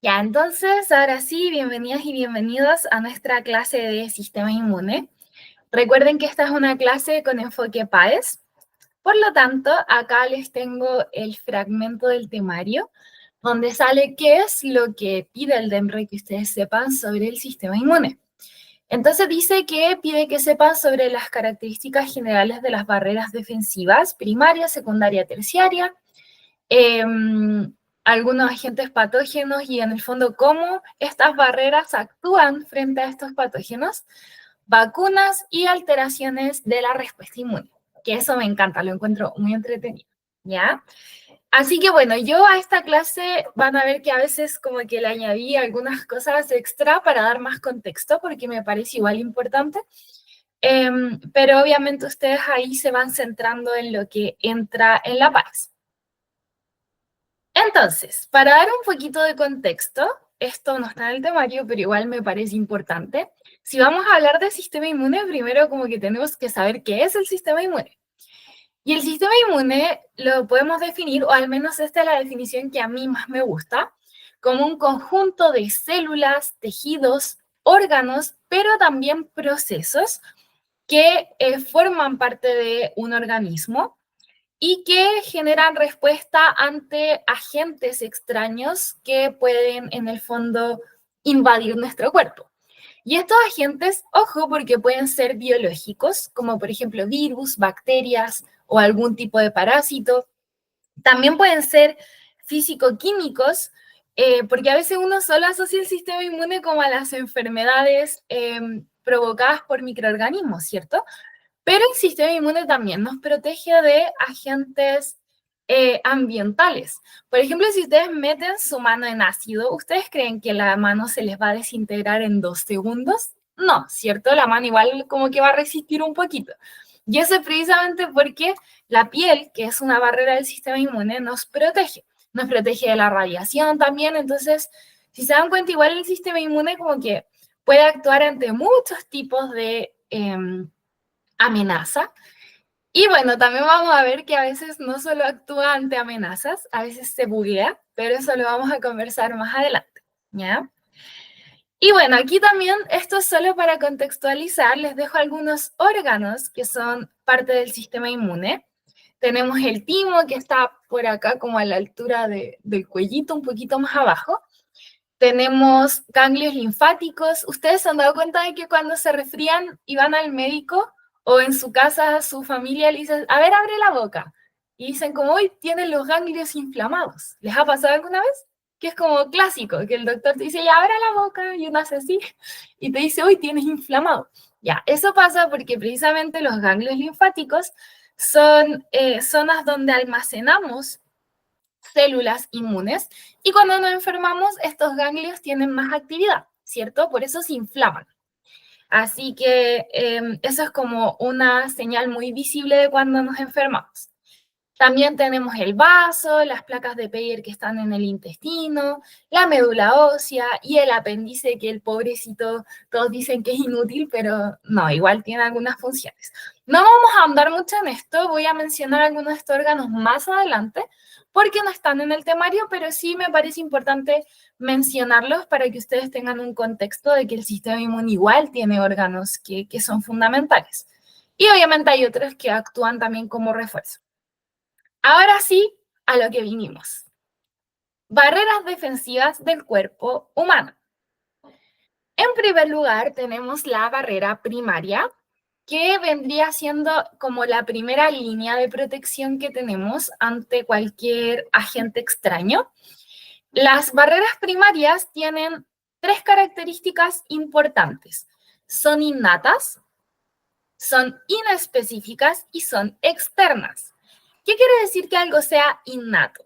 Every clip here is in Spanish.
Ya, entonces, ahora sí, bienvenidas y bienvenidos a nuestra clase de Sistema Inmune. Recuerden que esta es una clase con enfoque PAES. Por lo tanto, acá les tengo el fragmento del temario, donde sale qué es lo que pide el DEMRE que ustedes sepan sobre el sistema inmune. Entonces dice que pide que sepan sobre las características generales de las barreras defensivas, primaria, secundaria, terciaria, eh, algunos agentes patógenos y en el fondo cómo estas barreras actúan frente a estos patógenos, vacunas y alteraciones de la respuesta inmune, que eso me encanta, lo encuentro muy entretenido, ¿ya? Así que bueno, yo a esta clase van a ver que a veces como que le añadí algunas cosas extra para dar más contexto, porque me parece igual importante, pero obviamente ustedes ahí se van centrando en lo que entra en la PAES. Entonces, para dar un poquito de contexto, esto no está en el temario, pero igual me parece importante. Si vamos a hablar de sistema inmune, primero como que tenemos que saber qué es el sistema inmune. Y el sistema inmune lo podemos definir, o al menos esta es la definición que a mí más me gusta, como un conjunto de células, tejidos, órganos, pero también procesos que forman parte de un organismo y que generan respuesta ante agentes extraños que pueden, en el fondo, invadir nuestro cuerpo. Y estos agentes, ojo, porque pueden ser biológicos, como por ejemplo virus, bacterias o algún tipo de parásito. También pueden ser físico-químicos, porque a veces uno solo asocia el sistema inmune como a las enfermedades provocadas por microorganismos, ¿cierto? Pero el sistema inmune también nos protege de agentes ambientales. Por ejemplo, si ustedes meten su mano en ácido, ¿ustedes creen que la mano se les va a desintegrar en 2 segundos? No, ¿cierto? La mano igual como que va a resistir un poquito. Y eso es precisamente porque la piel, que es una barrera del sistema inmune, nos protege. Nos protege de la radiación también. Entonces, si se dan cuenta, igual el sistema inmune como que puede actuar ante muchos tipos de amenaza. Y bueno, también vamos a ver que a veces no solo actúa ante amenazas, a veces se buguea, pero eso lo vamos a conversar más adelante, ¿ya? Y bueno, aquí también, esto es solo para contextualizar, les dejo algunos órganos que son parte del sistema inmune. Tenemos el timo, que está por acá como a la altura del cuellito, un poquito más abajo. Tenemos ganglios linfáticos. ¿Ustedes se han dado cuenta de que cuando se resfrían y van al médico o en su casa su familia le dice, a ver, abre la boca? Y dicen como, hoy tienen los ganglios inflamados. ¿Les ha pasado alguna vez? Que es como clásico, que el doctor te dice, ya, abre la boca, y uno hace así, y te dice, hoy tienes inflamado. Ya, eso pasa porque precisamente los ganglios linfáticos son zonas donde almacenamos células inmunes y cuando nos enfermamos estos ganglios tienen más actividad, ¿cierto? Por eso se inflaman. Así que eso es como una señal muy visible de cuando nos enfermamos. También tenemos el vaso, las placas de Peyer que están en el intestino, la médula ósea y el apéndice que el pobrecito, todos dicen que es inútil, pero no, igual tiene algunas funciones. No vamos a ahondar mucho en esto, voy a mencionar algunos de estos órganos más adelante, porque no están en el temario, pero sí me parece importante mencionarlos para que ustedes tengan un contexto de que el sistema inmune igual tiene órganos que son fundamentales. Y obviamente hay otros que actúan también como refuerzo. Ahora sí, a lo que vinimos. Barreras defensivas del cuerpo humano. En primer lugar, tenemos la barrera primaria, que vendría siendo como la primera línea de protección que tenemos ante cualquier agente extraño. Las barreras primarias tienen 3 características importantes. Son innatas, son inespecíficas y son externas. ¿Qué quiere decir que algo sea innato?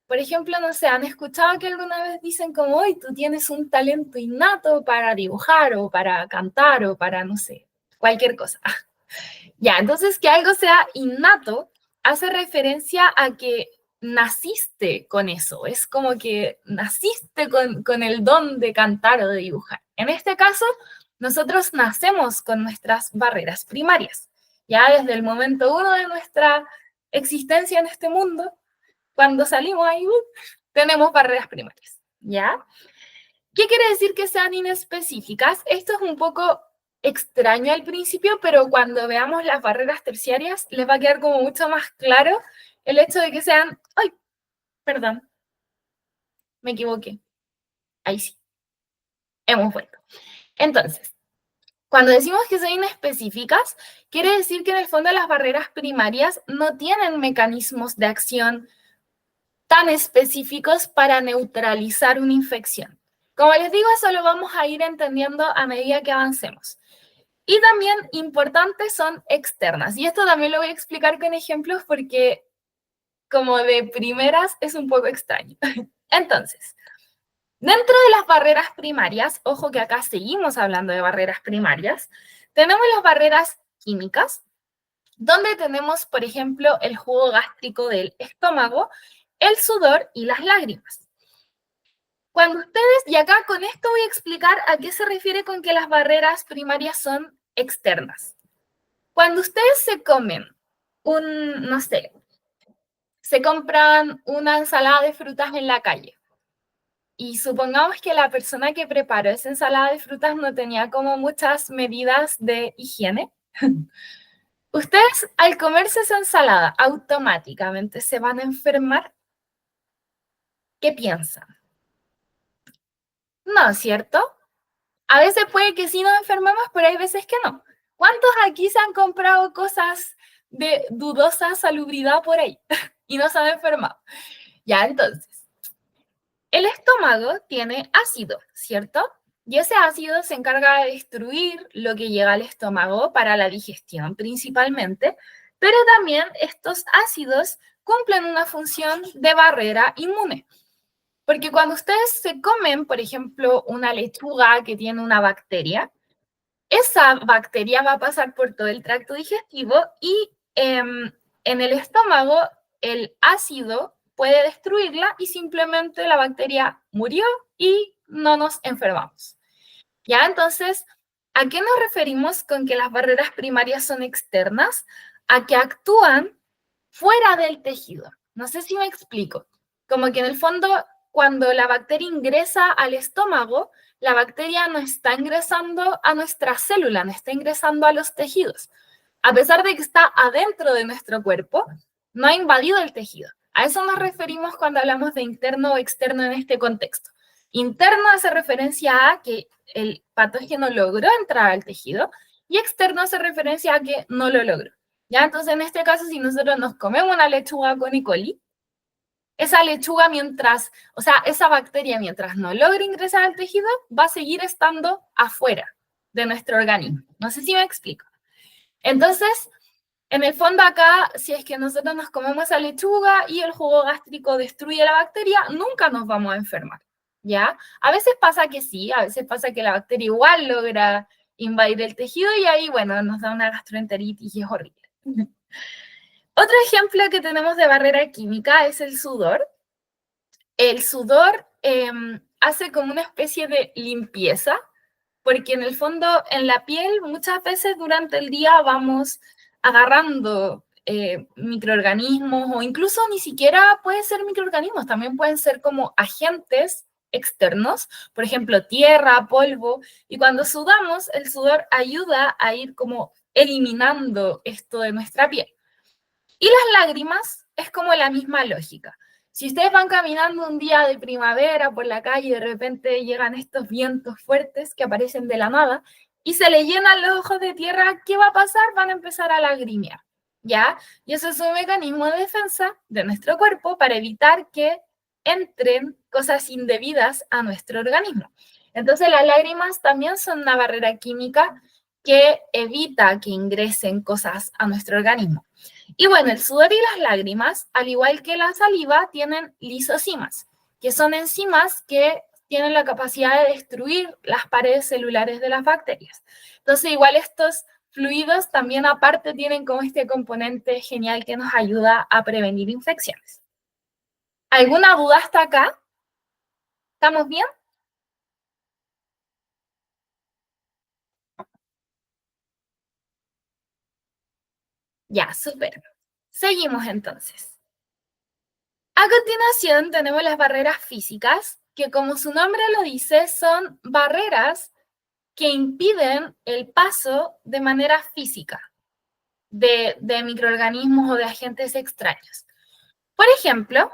Por ejemplo, no sé, han escuchado que alguna vez dicen como, hoy tú tienes un talento innato para dibujar o para cantar o para, no sé, cualquier cosa. Ya, entonces que algo sea innato hace referencia a que naciste con eso, es como que naciste con el don de cantar o de dibujar. En este caso, nosotros nacemos con nuestras barreras primarias. Ya desde el momento uno de nuestra existencia en este mundo, cuando salimos ahí, tenemos barreras primarias, ¿ya? ¿Qué quiere decir que sean inespecíficas? Esto es un poco extraño al principio, pero cuando veamos las barreras terciarias les va a quedar como mucho más claro el hecho de que sean... ¡Ay! Perdón, me equivoqué. Ahí sí, hemos vuelto. Entonces, cuando decimos que son inespecíficas, quiere decir que en el fondo las barreras primarias no tienen mecanismos de acción tan específicos para neutralizar una infección. Como les digo, eso lo vamos a ir entendiendo a medida que avancemos. Y también importantes son externas. Y esto también lo voy a explicar con ejemplos porque como de primeras es un poco extraño. Entonces, dentro de las barreras primarias, ojo que acá seguimos hablando de barreras primarias, tenemos las barreras químicas, donde tenemos, por ejemplo, el jugo gástrico del estómago, el sudor y las lágrimas. Cuando ustedes, y acá con esto voy a explicar a qué se refiere con que las barreras primarias son externas. Cuando ustedes se comen no sé, se compran una ensalada de frutas en la calle y supongamos que la persona que preparó esa ensalada de frutas no tenía como muchas medidas de higiene, ustedes al comerse esa ensalada automáticamente se van a enfermar. ¿Qué piensan? No, ¿cierto? A veces puede que sí nos enfermemos, pero hay veces que no. ¿Cuántos aquí se han comprado cosas de dudosa salubridad por ahí y no se han enfermado? Ya, entonces, el estómago tiene ácido, ¿cierto? Y ese ácido se encarga de destruir lo que llega al estómago para la digestión principalmente, pero también estos ácidos cumplen una función de barrera inmune. Porque cuando ustedes se comen, por ejemplo, una lechuga que tiene una bacteria, esa bacteria va a pasar por todo el tracto digestivo y en el estómago el ácido puede destruirla y simplemente la bacteria murió y no nos enfermamos. ¿Ya? Entonces, ¿a qué nos referimos con que las barreras primarias son externas? A que actúan fuera del tejido. No sé si me explico. Como que en el fondo, cuando la bacteria ingresa al estómago, la bacteria no está ingresando a nuestra célula, no está ingresando a los tejidos. A pesar de que está adentro de nuestro cuerpo, no ha invadido el tejido. A eso nos referimos cuando hablamos de interno o externo en este contexto. Interno hace referencia a que el patógeno logró entrar al tejido y externo hace referencia a que no lo logró. ¿Ya? Entonces, en este caso, si nosotros nos comemos una lechuga con E. coli, esa lechuga o sea, esa bacteria mientras no logre ingresar al tejido, va a seguir estando afuera de nuestro organismo. No sé si me explico. Entonces, en el fondo acá, si es que nosotros nos comemos esa lechuga y el jugo gástrico destruye la bacteria, nunca nos vamos a enfermar, ¿ya? A veces pasa que sí, a veces pasa que la bacteria igual logra invadir el tejido y ahí, bueno, nos da una gastroenteritis y es horrible. Otro ejemplo que tenemos de barrera química es el sudor. El sudor hace como una especie de limpieza, porque en el fondo en la piel muchas veces durante el día vamos agarrando microorganismos o incluso ni siquiera pueden ser microorganismos, también pueden ser como agentes externos, por ejemplo, tierra, polvo, y cuando sudamos, el sudor ayuda a ir como eliminando esto de nuestra piel. Y las lágrimas es como la misma lógica. Si ustedes van caminando un día de primavera por la calle y de repente llegan estos vientos fuertes que aparecen de la nada y se le llenan los ojos de tierra, ¿qué va a pasar? Van a empezar a lagrimear, ¿ya? Y eso es un mecanismo de defensa de nuestro cuerpo para evitar que entren cosas indebidas a nuestro organismo. Entonces las lágrimas también son una barrera química que evita que ingresen cosas a nuestro organismo. Y bueno, el sudor y las lágrimas, al igual que la saliva, tienen lisosimas, que son enzimas que tienen la capacidad de destruir las paredes celulares de las bacterias. Entonces, igual estos fluidos también aparte tienen como este componente genial que nos ayuda a prevenir infecciones. ¿Alguna duda hasta acá? ¿Estamos bien? Ya, súper. Seguimos entonces. A continuación tenemos las barreras físicas, que, como su nombre lo dice, son barreras que impiden el paso de manera física de microorganismos o de agentes extraños. Por ejemplo,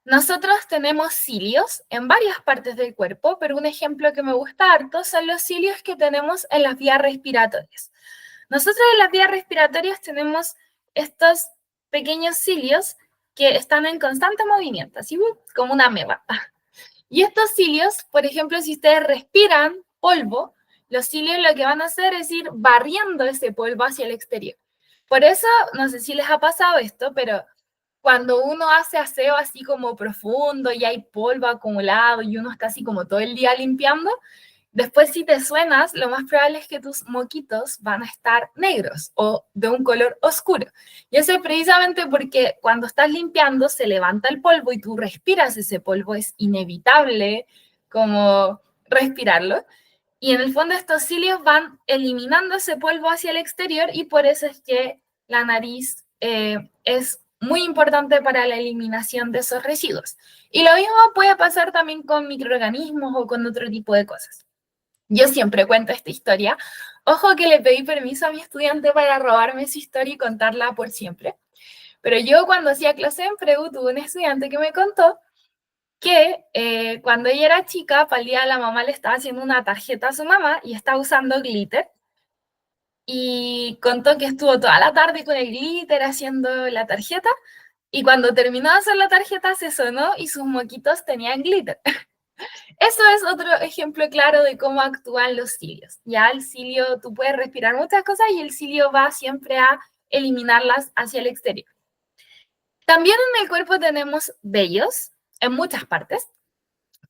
nosotros tenemos cilios en varias partes del cuerpo, pero un ejemplo que me gusta harto son los cilios que tenemos en las vías respiratorias. Nosotros en las vías respiratorias tenemos estos pequeños cilios que están en constante movimiento, así como una ameba. Y estos cilios, por ejemplo, si ustedes respiran polvo, los cilios lo que van a hacer es ir barriendo ese polvo hacia el exterior. Por eso, no sé si les ha pasado esto, pero cuando uno hace aseo así como profundo y hay polvo acumulado y uno está así como todo el día limpiando, después si te suenas, lo más probable es que tus moquitos van a estar negros o de un color oscuro. Y eso es precisamente porque cuando estás limpiando se levanta el polvo y tú respiras ese polvo, es inevitable como respirarlo. Y en el fondo estos cilios van eliminando ese polvo hacia el exterior y por eso es que la nariz es muy importante para la eliminación de esos residuos. Y lo mismo puede pasar también con microorganismos o con otro tipo de cosas. Yo siempre cuento esta historia. Ojo que le pedí permiso a mi estudiante para robarme su historia y contarla por siempre. Pero yo cuando hacía clase en Preu tuve un estudiante que me contó que cuando ella era chica, para el día la mamá le estaba haciendo una tarjeta a su mamá y estaba usando glitter. Y contó que estuvo toda la tarde con el glitter haciendo la tarjeta. Y cuando terminó de hacer la tarjeta se sonó y sus moquitos tenían glitter. Eso es otro ejemplo claro de cómo actúan los cilios. Ya el cilio, tú puedes respirar muchas cosas y el cilio va siempre a eliminarlas hacia el exterior. También en el cuerpo tenemos vellos en muchas partes.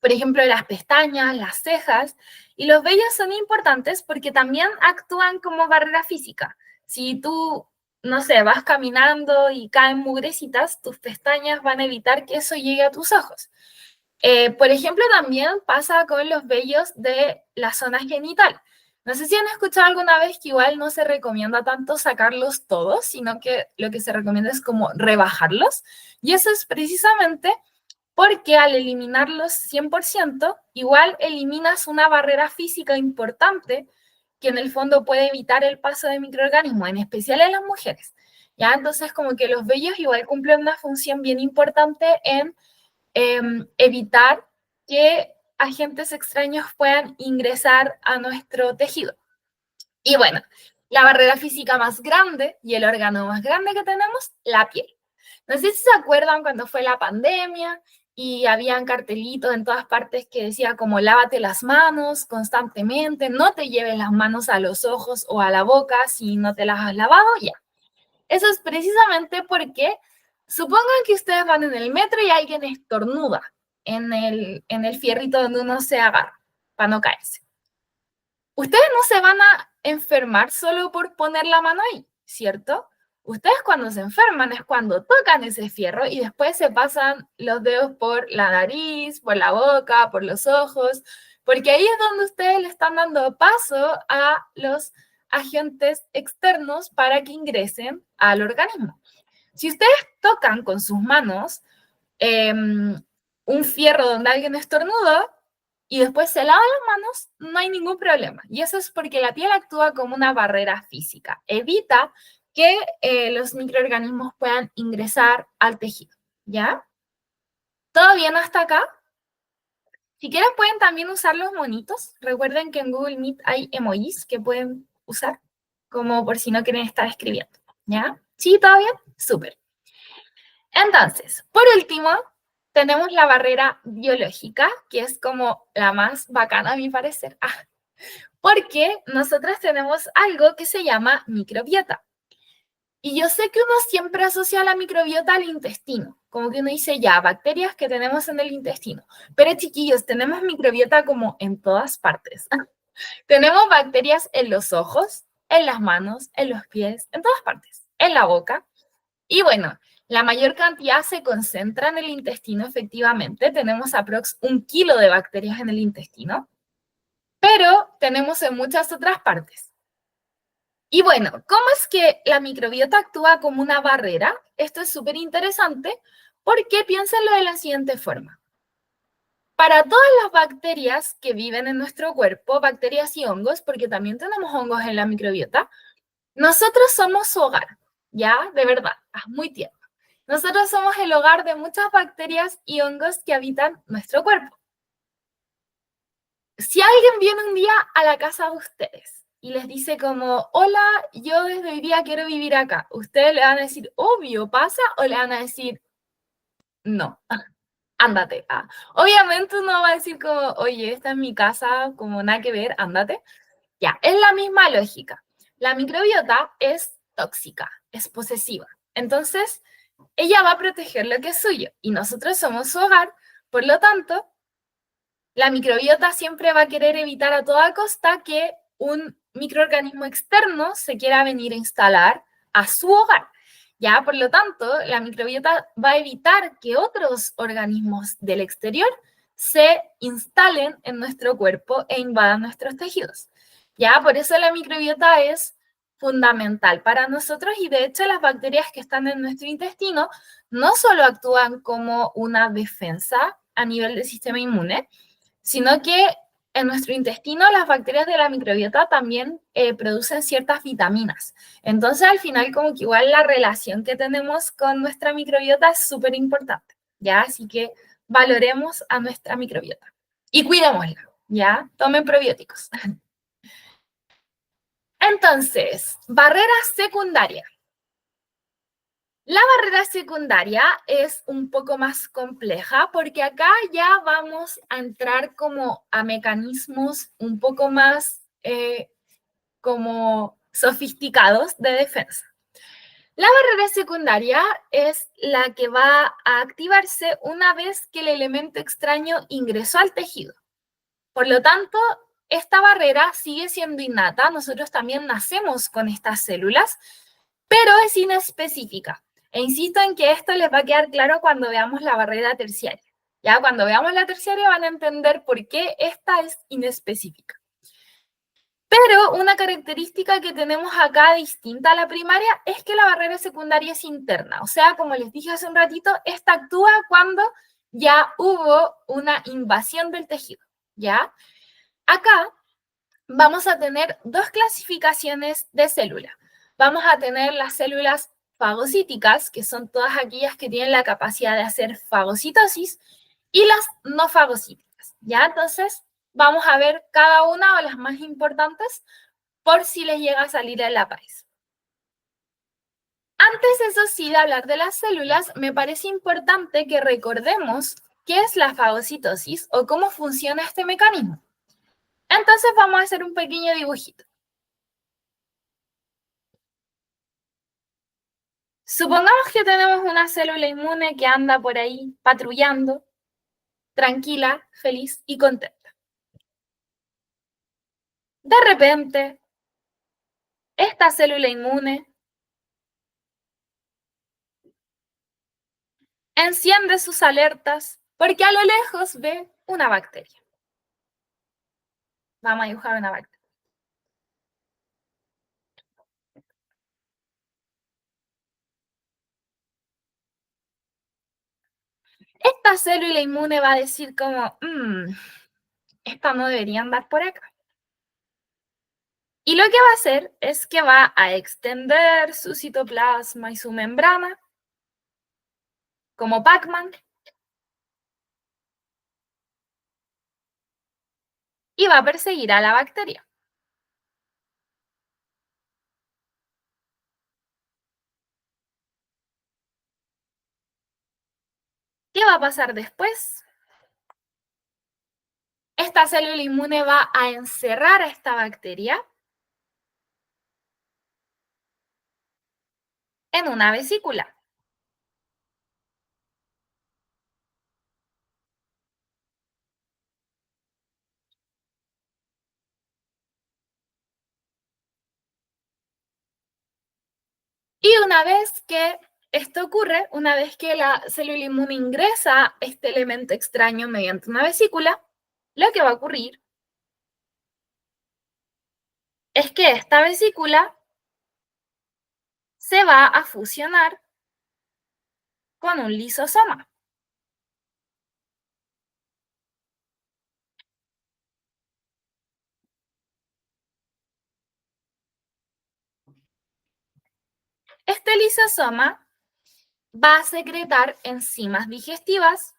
Por ejemplo, las pestañas, las cejas. Y los vellos son importantes porque también actúan como barrera física. Si tú, no sé, vas caminando y caen mugrecitas, tus pestañas van a evitar que eso llegue a tus ojos. Por ejemplo, también pasa con los vellos de la zona genital. No sé si han escuchado alguna vez que igual no se recomienda tanto sacarlos todos, sino que lo que se recomienda es como rebajarlos. Y eso es precisamente porque al eliminarlos 100%, igual eliminas una barrera física importante que en el fondo puede evitar el paso de microorganismos, en especial en las mujeres. ¿Ya? Entonces, como que los vellos igual cumplen una función bien importante en evitar que agentes extraños puedan ingresar a nuestro tejido. Y bueno, la barrera física más grande y el órgano más grande que tenemos, la piel. No sé si se acuerdan cuando fue la pandemia y habían cartelitos en todas partes que decía como lávate las manos constantemente, no te lleves las manos a los ojos o a la boca si no te las has lavado, ya. Eso es precisamente porque supongan que ustedes van en el metro y alguien estornuda en el fierrito donde uno se agarra para no caerse. Ustedes no se van a enfermar solo por poner la mano ahí, ¿cierto? Ustedes cuando se enferman es cuando tocan ese fierro y después se pasan los dedos por la nariz, por la boca, por los ojos, porque ahí es donde ustedes le están dando paso a los agentes externos para que ingresen al organismo. Si ustedes tocan con sus manos un fierro donde alguien estornuda y después se lava las manos, no hay ningún problema. Y eso es porque la piel actúa como una barrera física. Evita que los microorganismos puedan ingresar al tejido. ¿Ya? ¿Todo bien hasta acá? Si quieren pueden también usar los monitos. Recuerden que en Google Meet hay emojis que pueden usar como por si no quieren estar escribiendo. ¿Ya? ¿Sí? ¿Todo bien? Súper. Entonces, por último, tenemos la barrera biológica, que es como la más bacana a mi parecer, porque nosotros tenemos algo que se llama microbiota. Y yo sé que uno siempre asocia la microbiota al intestino, como que uno dice ya, bacterias que tenemos en el intestino. Pero chiquillos, tenemos microbiota como en todas partes. Tenemos bacterias en los ojos, en las manos, en los pies, en todas partes, en la boca. Y bueno, la mayor cantidad se concentra en el intestino, efectivamente. Tenemos aprox 1 kilo de bacterias en el intestino, pero tenemos en muchas otras partes. Y bueno, ¿cómo es que la microbiota actúa como una barrera? Esto es súper interesante porque piénsenlo de la siguiente forma. Para todas las bacterias que viven en nuestro cuerpo, bacterias y hongos, porque también tenemos hongos en la microbiota, nosotros somos su hogar, ¿ya? De verdad, es muy tierno. Nosotros somos el hogar de muchas bacterias y hongos que habitan nuestro cuerpo. Si alguien viene un día a la casa de ustedes y les dice como, hola, yo desde hoy día quiero vivir acá, ¿ustedes le van a decir, obvio, pasa? ¿O le van a decir, no, ándate? Obviamente uno va a decir como, oye, esta es mi casa, como nada que ver, ándate. Ya, es la misma lógica. La microbiota es tóxica, es posesiva. Entonces, ella va a proteger lo que es suyo y nosotros somos su hogar, por lo tanto, la microbiota siempre va a querer evitar a toda costa que un microorganismo externo se quiera venir a instalar a su hogar. Ya, por lo tanto, la microbiota va a evitar que otros organismos del exterior se instalen en nuestro cuerpo e invadan nuestros tejidos. Ya, por eso la microbiota es fundamental para nosotros y de hecho las bacterias que están en nuestro intestino no solo actúan como una defensa a nivel del sistema inmune, sino que en nuestro intestino las bacterias de la microbiota también producen ciertas vitaminas. Entonces, al final, como que igual la relación que tenemos con nuestra microbiota es súper importante, ¿ya? Así que valoremos a nuestra microbiota y cuidémosla, ¿ya? Tomen probióticos. Entonces, barrera secundaria. La barrera secundaria es un poco más compleja porque acá ya vamos a entrar como a mecanismos un poco más como sofisticados de defensa. La barrera secundaria es la que va a activarse una vez que el elemento extraño ingresó al tejido. Por lo tanto, esta barrera sigue siendo innata, nosotros también nacemos con estas células, pero es inespecífica. E insisto en que esto les va a quedar claro cuando veamos la barrera terciaria. Ya cuando veamos la terciaria van a entender por qué esta es inespecífica. Pero una característica que tenemos acá distinta a la primaria es que la barrera secundaria es interna. O sea, como les dije hace un ratito, esta actúa cuando ya hubo una invasión del tejido. ¿Ya? Acá vamos a tener dos clasificaciones de células. Vamos a tener las células fagocíticas, que son todas aquellas que tienen la capacidad de hacer fagocitosis, y las no fagocíticas. ¿Ya? Entonces, vamos a ver cada una o las más importantes por si les llega a salir en la país. Antes, eso sí, de hablar de las células, me parece importante que recordemos qué es la fagocitosis o cómo funciona este mecanismo. Entonces vamos a hacer un pequeño dibujito. Supongamos que tenemos una célula inmune que anda por ahí patrullando, tranquila, feliz y contenta. De repente, esta célula inmune enciende sus alertas porque a lo lejos ve una bacteria. Vamos a dibujar una bacteria. Esta célula inmune va a decir como, esta no debería andar por acá. Y lo que va a hacer es que va a extender su citoplasma y su membrana, como Pac-Man, y va a perseguir a la bacteria. ¿Qué va a pasar después? Esta célula inmune va a encerrar a esta bacteria en una vesícula. Y una vez que esto ocurre, una vez que la célula inmune ingresa este elemento extraño mediante una vesícula, lo que va a ocurrir es que esta vesícula se va a fusionar con un lisosoma. Este lisosoma va a secretar enzimas digestivas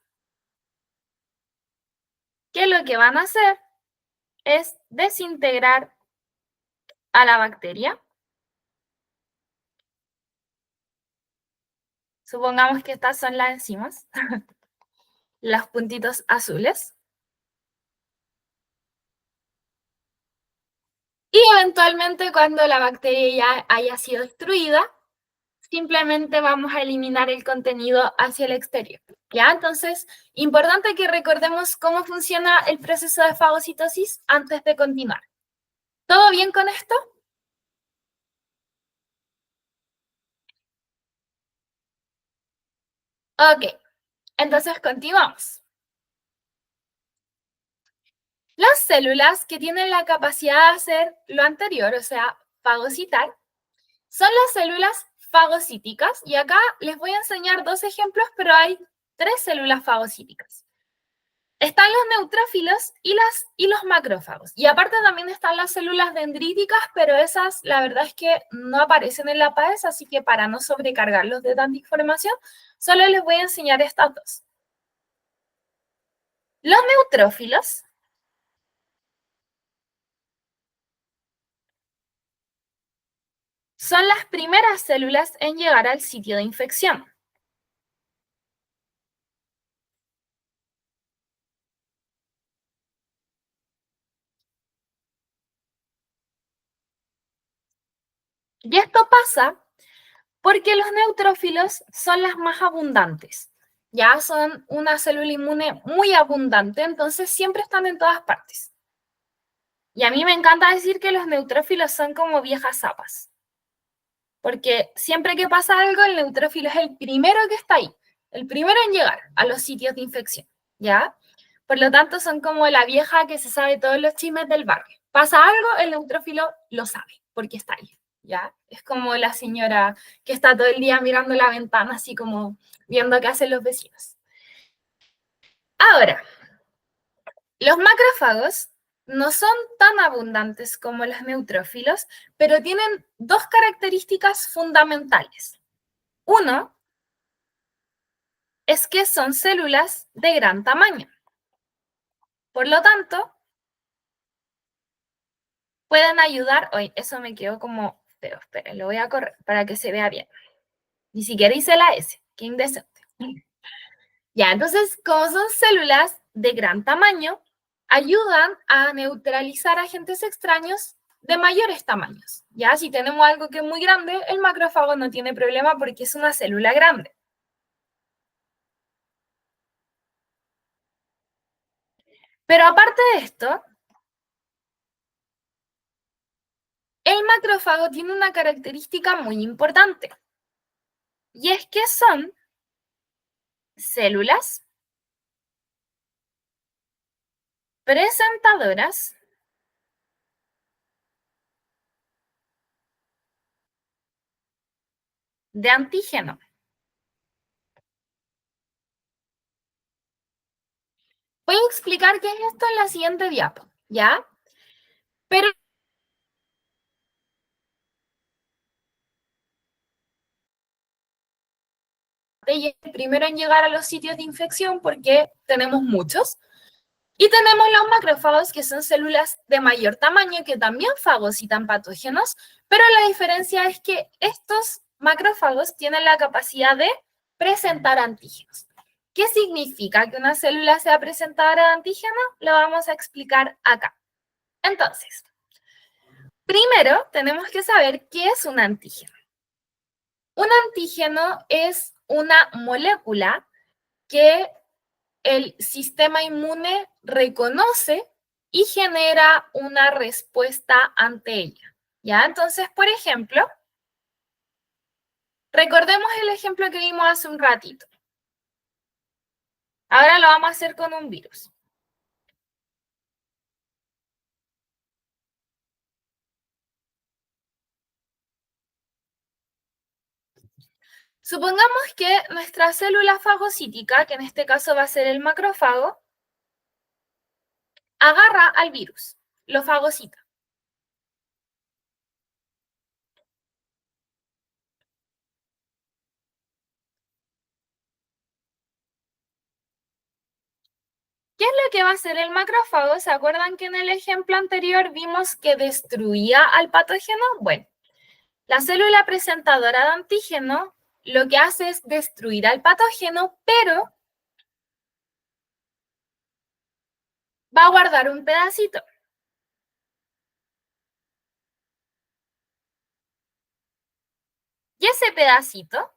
que lo que van a hacer es desintegrar a la bacteria. Supongamos que estas son las enzimas, los puntitos azules. Y eventualmente cuando la bacteria ya haya sido destruida, simplemente vamos a eliminar el contenido hacia el exterior. ¿Ya? Entonces, importante que recordemos cómo funciona el proceso de fagocitosis antes de continuar. ¿Todo bien con esto? Ok, entonces continuamos. Las células que tienen la capacidad de hacer lo anterior, o sea, fagocitar, son las células fagocíticas. Y acá les voy a enseñar dos ejemplos, pero hay tres células fagocíticas. Están los neutrófilos y los macrófagos. Y aparte también están las células dendríticas, pero esas la verdad es que no aparecen en la PAES, así que para no sobrecargarlos de tanta información, solo les voy a enseñar estas dos. Los neutrófilos son las primeras células en llegar al sitio de infección. Y esto pasa porque los neutrófilos son las más abundantes. Ya son una célula inmune muy abundante, entonces siempre están en todas partes. Y a mí me encanta decir que los neutrófilos son como viejas zapas, porque siempre que pasa algo, el neutrófilo es el primero que está ahí, el primero en llegar a los sitios de infección, ¿ya? Por lo tanto, son como la vieja que se sabe todos los chismes del barrio. Pasa algo, el neutrófilo lo sabe, porque está ahí, ¿ya? Es como la señora que está todo el día mirando la ventana, así como viendo qué hacen los vecinos. Ahora, los macrófagos no son tan abundantes como los neutrófilos, pero tienen dos características fundamentales. Uno es que son células de gran tamaño. Por lo tanto, pueden ayudar. Oye, eso me quedó como feo. Esperen, lo voy a correr para que se vea bien. Ni siquiera hice la S. Qué indecente. Ya, entonces, como son células de gran tamaño, ayudan a neutralizar agentes extraños de mayores tamaños. Ya, si tenemos algo que es muy grande, el macrófago no tiene problema porque es una célula grande. Pero aparte de esto, el macrófago tiene una característica muy importante. Y es que son células presentadoras de antígeno. Voy a explicar qué es esto en la siguiente diapo, ¿ya? Pero primero en llegar a los sitios de infección porque tenemos muchos. Y tenemos los macrófagos, que son células de mayor tamaño que también fagocitan patógenos, pero la diferencia es que estos macrófagos tienen la capacidad de presentar antígenos. ¿Qué significa que una célula sea presentadora de antígeno? Lo vamos a explicar acá. Entonces, primero tenemos que saber qué es un antígeno. Un antígeno es una molécula que el sistema inmune reconoce y genera una respuesta ante ella. ¿Ya? Entonces, por ejemplo, recordemos el ejemplo que vimos hace un ratito. Ahora lo vamos a hacer con un virus. Supongamos que nuestra célula fagocítica, que en este caso va a ser el macrófago, agarra al virus, lo fagocita. ¿Qué es lo que va a hacer el macrófago? ¿Se acuerdan que en el ejemplo anterior vimos que destruía al patógeno? Bueno, la célula presentadora de antígeno lo que hace es destruir al patógeno, pero va a guardar un pedacito. Y ese pedacito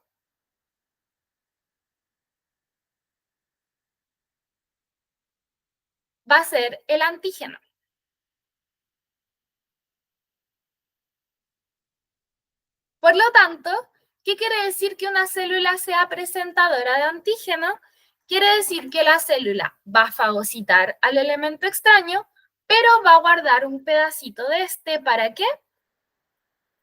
va a ser el antígeno. Por lo tanto, ¿qué quiere decir que una célula sea presentadora de antígeno? Quiere decir que la célula va a fagocitar al elemento extraño, pero va a guardar un pedacito de este, ¿para qué?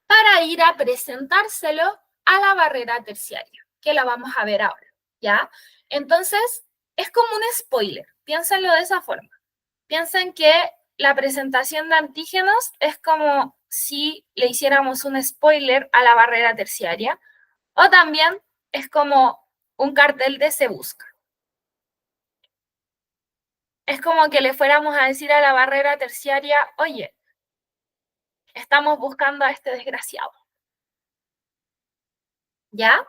Para ir a presentárselo a la barrera terciaria, que la vamos a ver ahora, ¿ya? Entonces, es como un spoiler, piénsenlo de esa forma. Piensen que la presentación de antígenos es como si le hiciéramos un spoiler a la barrera terciaria, o también es como un cartel de Se Busca. Es como que le fuéramos a decir a la barrera terciaria, oye, estamos buscando a este desgraciado, ¿ya?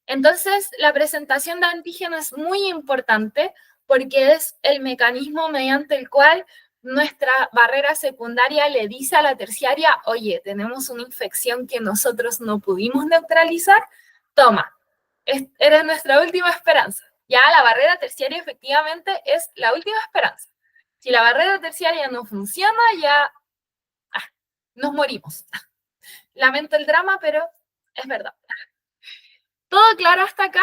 Entonces, la presentación de antígeno es muy importante porque es el mecanismo mediante el cual nuestra barrera secundaria le dice a la terciaria, oye, tenemos una infección que nosotros no pudimos neutralizar, toma, eres nuestra última esperanza. Ya la barrera terciaria efectivamente es la última esperanza. Si la barrera terciaria no funciona, ya nos morimos. Lamento el drama, pero es verdad. ¿Todo claro hasta acá?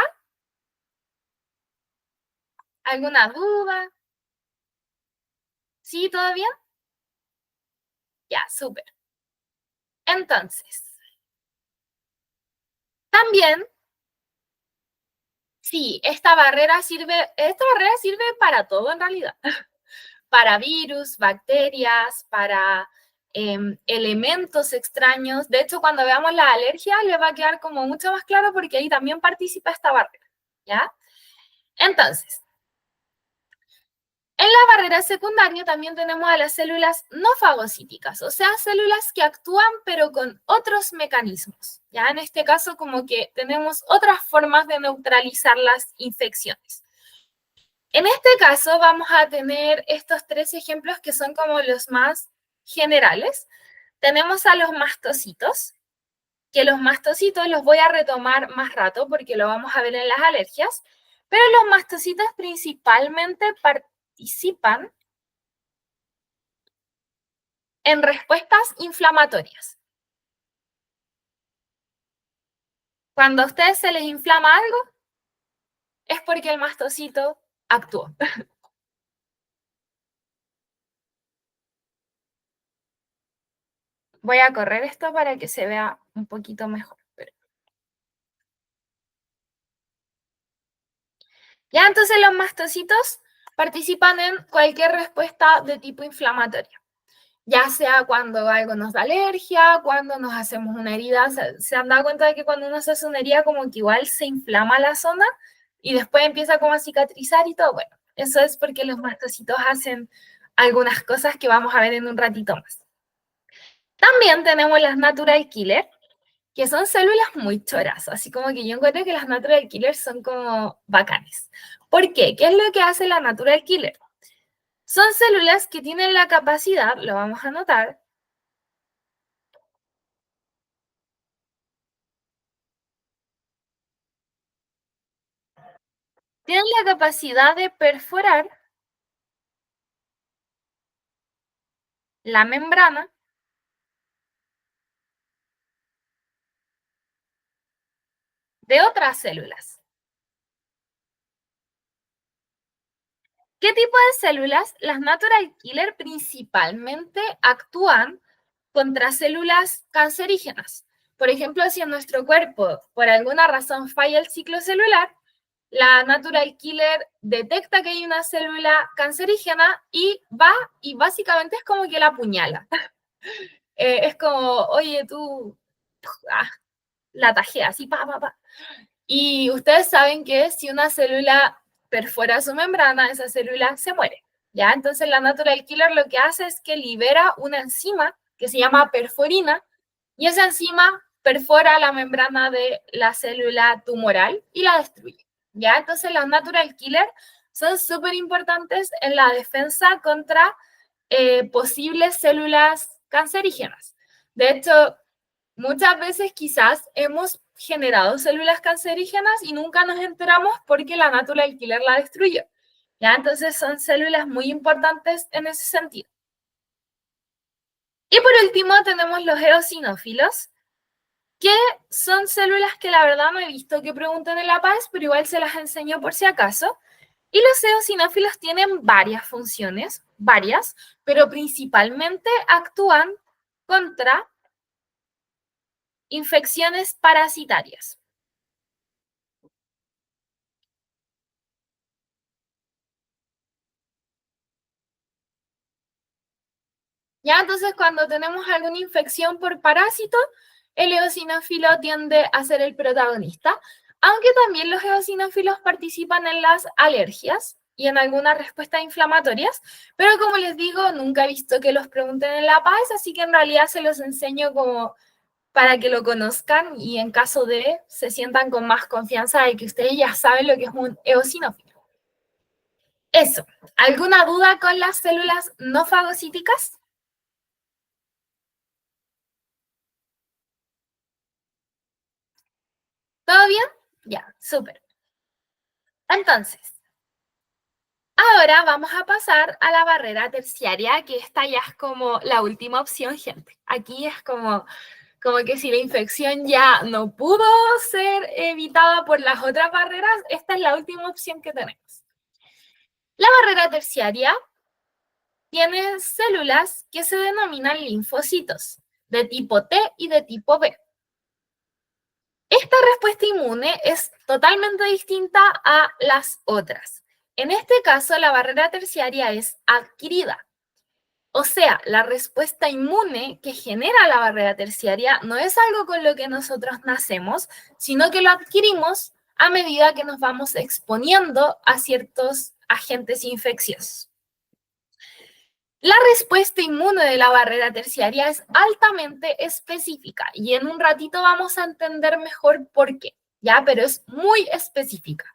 ¿Alguna duda? ¿Sí? ¿Todo bien? Ya, súper. Entonces, también, sí, esta barrera sirve para todo en realidad. Para virus, bacterias, para elementos extraños. De hecho, cuando veamos la alergia, le va a quedar como mucho más claro porque ahí también participa esta barrera, ¿ya? Entonces, en la barrera secundaria también tenemos a las células no fagocíticas, o sea, células que actúan pero con otros mecanismos. Ya en este caso como que tenemos otras formas de neutralizar las infecciones. En este caso vamos a tener estos tres ejemplos que son como los más generales. Tenemos a los mastocitos, que los mastocitos los voy a retomar más rato porque lo vamos a ver en las alergias, pero los mastocitos principalmente participan en respuestas inflamatorias. Cuando a ustedes se les inflama algo, es porque el mastocito actuó. Voy a correr esto para que se vea un poquito mejor. Ya, entonces los mastocitos participan en cualquier respuesta de tipo inflamatorio. Ya sea cuando algo nos da alergia, cuando nos hacemos una herida. ¿Se han dado cuenta de que cuando uno se hace una herida como que igual se inflama la zona y después empieza como a cicatrizar y todo? Bueno, eso es porque los mastocitos hacen algunas cosas que vamos a ver en un ratito más. También tenemos las natural killer, que son células muy choras, así como que yo encuentro que las natural killers son como bacanes. ¿Por qué? ¿Qué es lo que hace la natural killer? Son células que tienen la capacidad, lo vamos a notar, tienen la capacidad de perforar la membrana de otras células. ¿Qué tipo de células? Las natural killer principalmente actúan contra células cancerígenas. Por ejemplo, si en nuestro cuerpo por alguna razón falla el ciclo celular, la natural killer detecta que hay una célula cancerígena y va y básicamente es como que la apuñala. Es como, oye, tú, ah, la tajea así, pa, pa, pa. Y ustedes saben que si una célula perfora su membrana, esa célula se muere, ¿ya? Entonces la natural killer lo que hace es que libera una enzima que se llama perforina, y esa enzima perfora la membrana de la célula tumoral y la destruye, ¿ya? Entonces los natural killer son súper importantes en la defensa contra posibles células cancerígenas. De hecho, muchas veces quizás hemos generado células cancerígenas y nunca nos enteramos porque la natural killer la destruyó, ¿ya? Entonces son células muy importantes en ese sentido. Y por último tenemos los eosinófilos, que son células que la verdad no he visto que pregunten en la PAES, pero igual se las enseño por si acaso. Y los eosinófilos tienen varias funciones, varias, pero principalmente actúan contra infecciones parasitarias. Ya, entonces cuando tenemos alguna infección por parásito, el eosinófilo tiende a ser el protagonista, aunque también los eosinófilos participan en las alergias y en algunas respuestas inflamatorias, pero como les digo, nunca he visto que los pregunten en la PAES, así que en realidad se los enseño como para que lo conozcan y en caso de se sientan con más confianza de que ustedes ya saben lo que es un eosinófilo. Eso, ¿alguna duda con las células no fagocíticas? ¿Todo bien? Ya, súper. Entonces, ahora vamos a pasar a la barrera terciaria, que esta ya es como la última opción, gente. Aquí es como que si la infección ya no pudo ser evitada por las otras barreras, esta es la última opción que tenemos. La barrera terciaria tiene células que se denominan linfocitos, de tipo T y de tipo B. Esta respuesta inmune es totalmente distinta a las otras. En este caso, la barrera terciaria es adquirida. O sea, la respuesta inmune que genera la barrera terciaria no es algo con lo que nosotros nacemos, sino que lo adquirimos a medida que nos vamos exponiendo a ciertos agentes infecciosos. La respuesta inmune de la barrera terciaria es altamente específica y en un ratito vamos a entender mejor por qué, ¿ya? Pero es muy específica.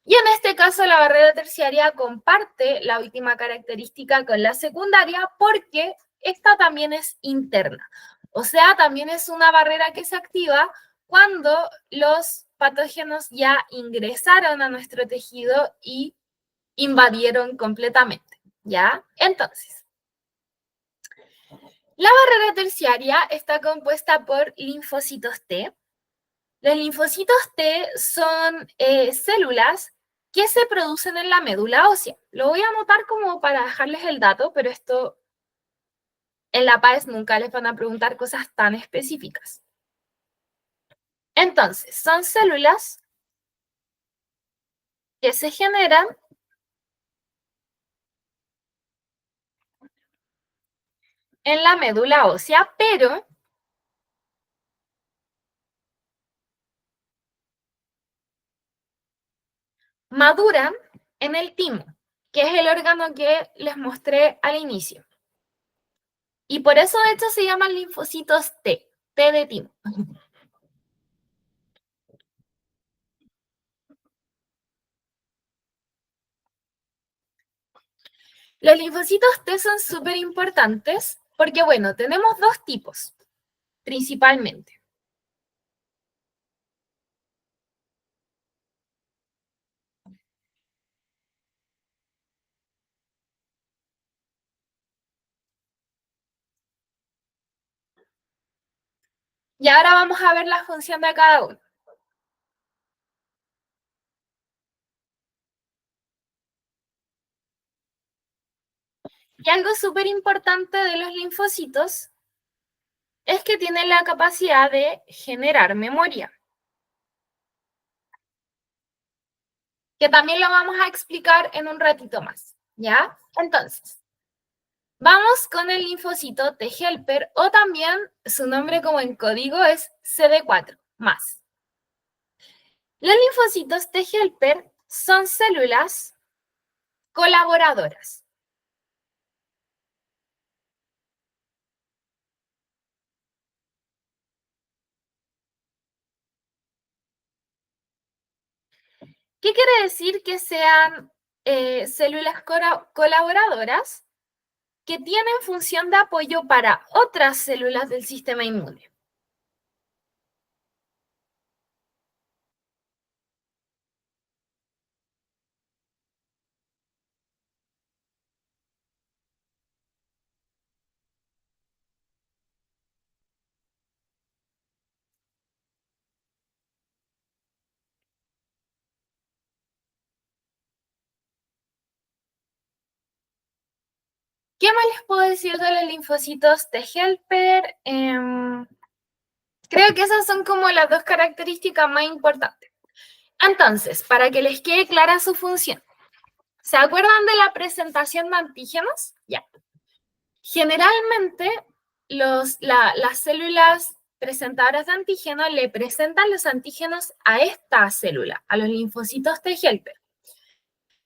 Y en este caso la barrera terciaria comparte la última característica con la secundaria porque esta también es interna. O sea, también es una barrera que se activa cuando los patógenos ya ingresaron a nuestro tejido y invadieron completamente, ¿ya? Entonces, la barrera terciaria está compuesta por linfocitos T. Los linfocitos T son células que se producen en la médula ósea. Lo voy a anotar como para dejarles el dato, pero esto en la PAES nunca les van a preguntar cosas tan específicas. Entonces, son células que se generan en la médula ósea, pero maduran en el timo, que es el órgano que les mostré al inicio. Y por eso, de hecho, se llaman linfocitos T, T de timo. Los linfocitos T son súper importantes porque, bueno, tenemos dos tipos, principalmente. Y ahora vamos a ver la función de cada uno. Y algo súper importante de los linfocitos es que tienen la capacidad de generar memoria, que también lo vamos a explicar en un ratito más, ¿ya? Entonces, vamos con el linfocito T helper, o también su nombre como en código es CD4+. Los linfocitos T helper son células colaboradoras. ¿Qué quiere decir que sean células colaboradoras? Que tienen función de apoyo para otras células del sistema inmune. ¿Qué más les puedo decir de los linfocitos T helper? Creo que esas son como las dos características más importantes. Entonces, para que les quede clara su función, ¿se acuerdan de la presentación de antígenos? Ya. Generalmente, las células presentadoras de antígeno le presentan los antígenos a esta célula, a los linfocitos T helper.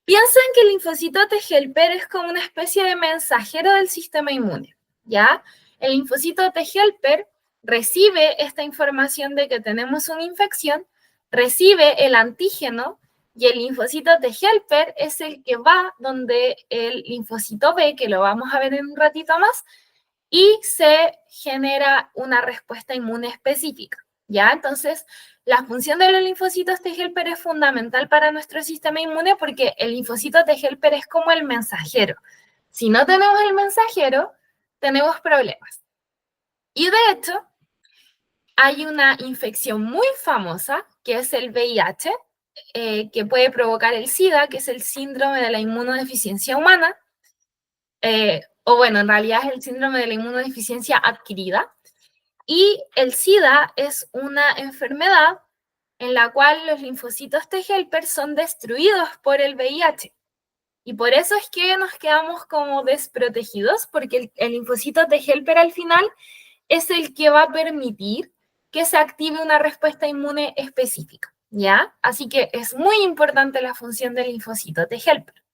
Piensen que el linfocito T helper es como una especie de mensajero del sistema inmune, ¿ya? El linfocito T helper recibe esta información de que tenemos una infección, recibe el antígeno y el linfocito T helper es el que va donde el linfocito B, que lo vamos a ver en un ratito más, y se genera una respuesta inmune específica, ¿ya? Entonces, la función de los linfocitos T helper es fundamental para nuestro sistema inmune porque el linfocito T helper es como el mensajero. Si no tenemos el mensajero, tenemos problemas. Y de hecho, hay una infección muy famosa que es el VIH, que puede provocar el SIDA, que es el síndrome de la inmunodeficiencia humana, o bueno, en realidad es el síndrome de la inmunodeficiencia adquirida. Y el SIDA es una enfermedad en la cual los linfocitos T helper son destruidos por el VIH. Y por eso es que nos quedamos como desprotegidos, porque el linfocito T helper al final es el que va a permitir que se active una respuesta inmune específica, ¿ya? Así que es muy importante la función del linfocito T helper.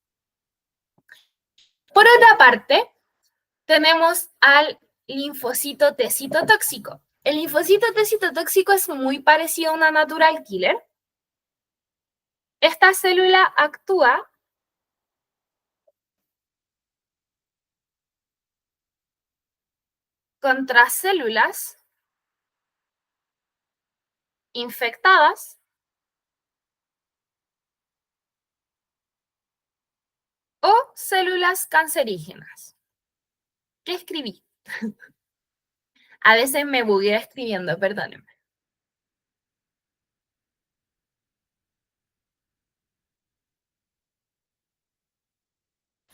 Por otra parte, tenemos al linfocito T citotóxico. El linfocito T citotóxico es muy parecido a una natural killer. Esta célula actúa contra células infectadas o células cancerígenas. ¿Qué escribí? A veces me bugueo escribiendo, perdónenme.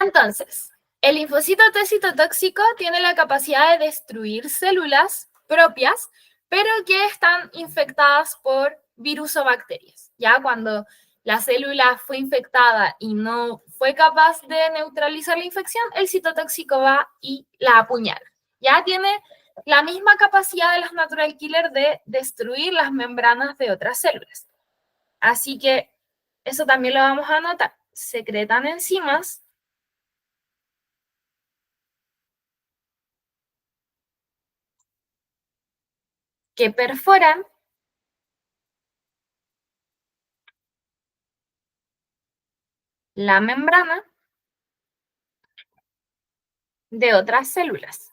Entonces, el linfocito T citotóxico tiene la capacidad de destruir células propias, pero que están infectadas por virus o bacterias. Ya cuando la célula fue infectada y no fue capaz de neutralizar la infección, el citotóxico va y la apuñala. Ya tiene la misma capacidad de las natural killer de destruir las membranas de otras células. Así que eso también lo vamos a anotar. Secretan enzimas que perforan la membrana de otras células.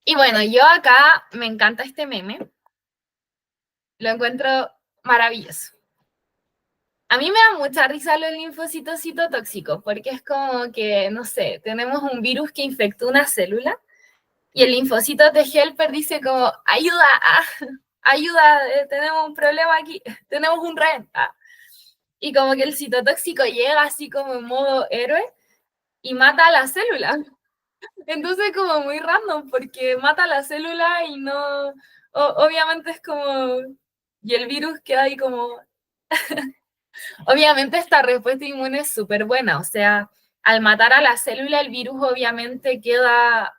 Y bueno, yo acá me encanta este meme, lo encuentro maravilloso. A mí me da mucha risa los linfocitos citotóxicos, porque es como que, no sé, tenemos un virus que infectó una célula y el linfocito T helper dice como, ayuda, ayuda, tenemos un problema aquí, tenemos un rehén. Y como que el citotóxico llega así como en modo héroe y mata a la célula. Entonces como muy random porque mata la célula y no, obviamente es como, y el virus queda ahí como, obviamente esta respuesta inmune es súper buena, o sea, al matar a la célula el virus obviamente queda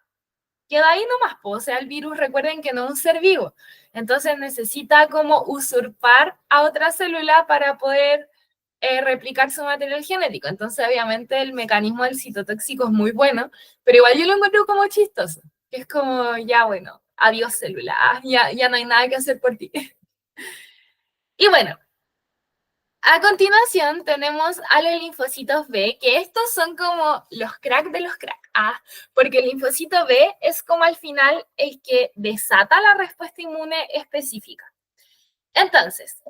queda ahí nomás, o sea, el virus, recuerden que no es un ser vivo, entonces necesita como usurpar a otra célula para poder replicar su material genético. Entonces, obviamente, el mecanismo del citotóxico es muy bueno, pero igual yo lo encuentro como chistoso, que es como, ya bueno, adiós célula, ya no hay nada que hacer por ti. Y bueno, a continuación tenemos a los linfocitos B, que estos son como los cracks de los cracks, porque el linfocito B es como al final el que desata la respuesta inmune específica. Entonces,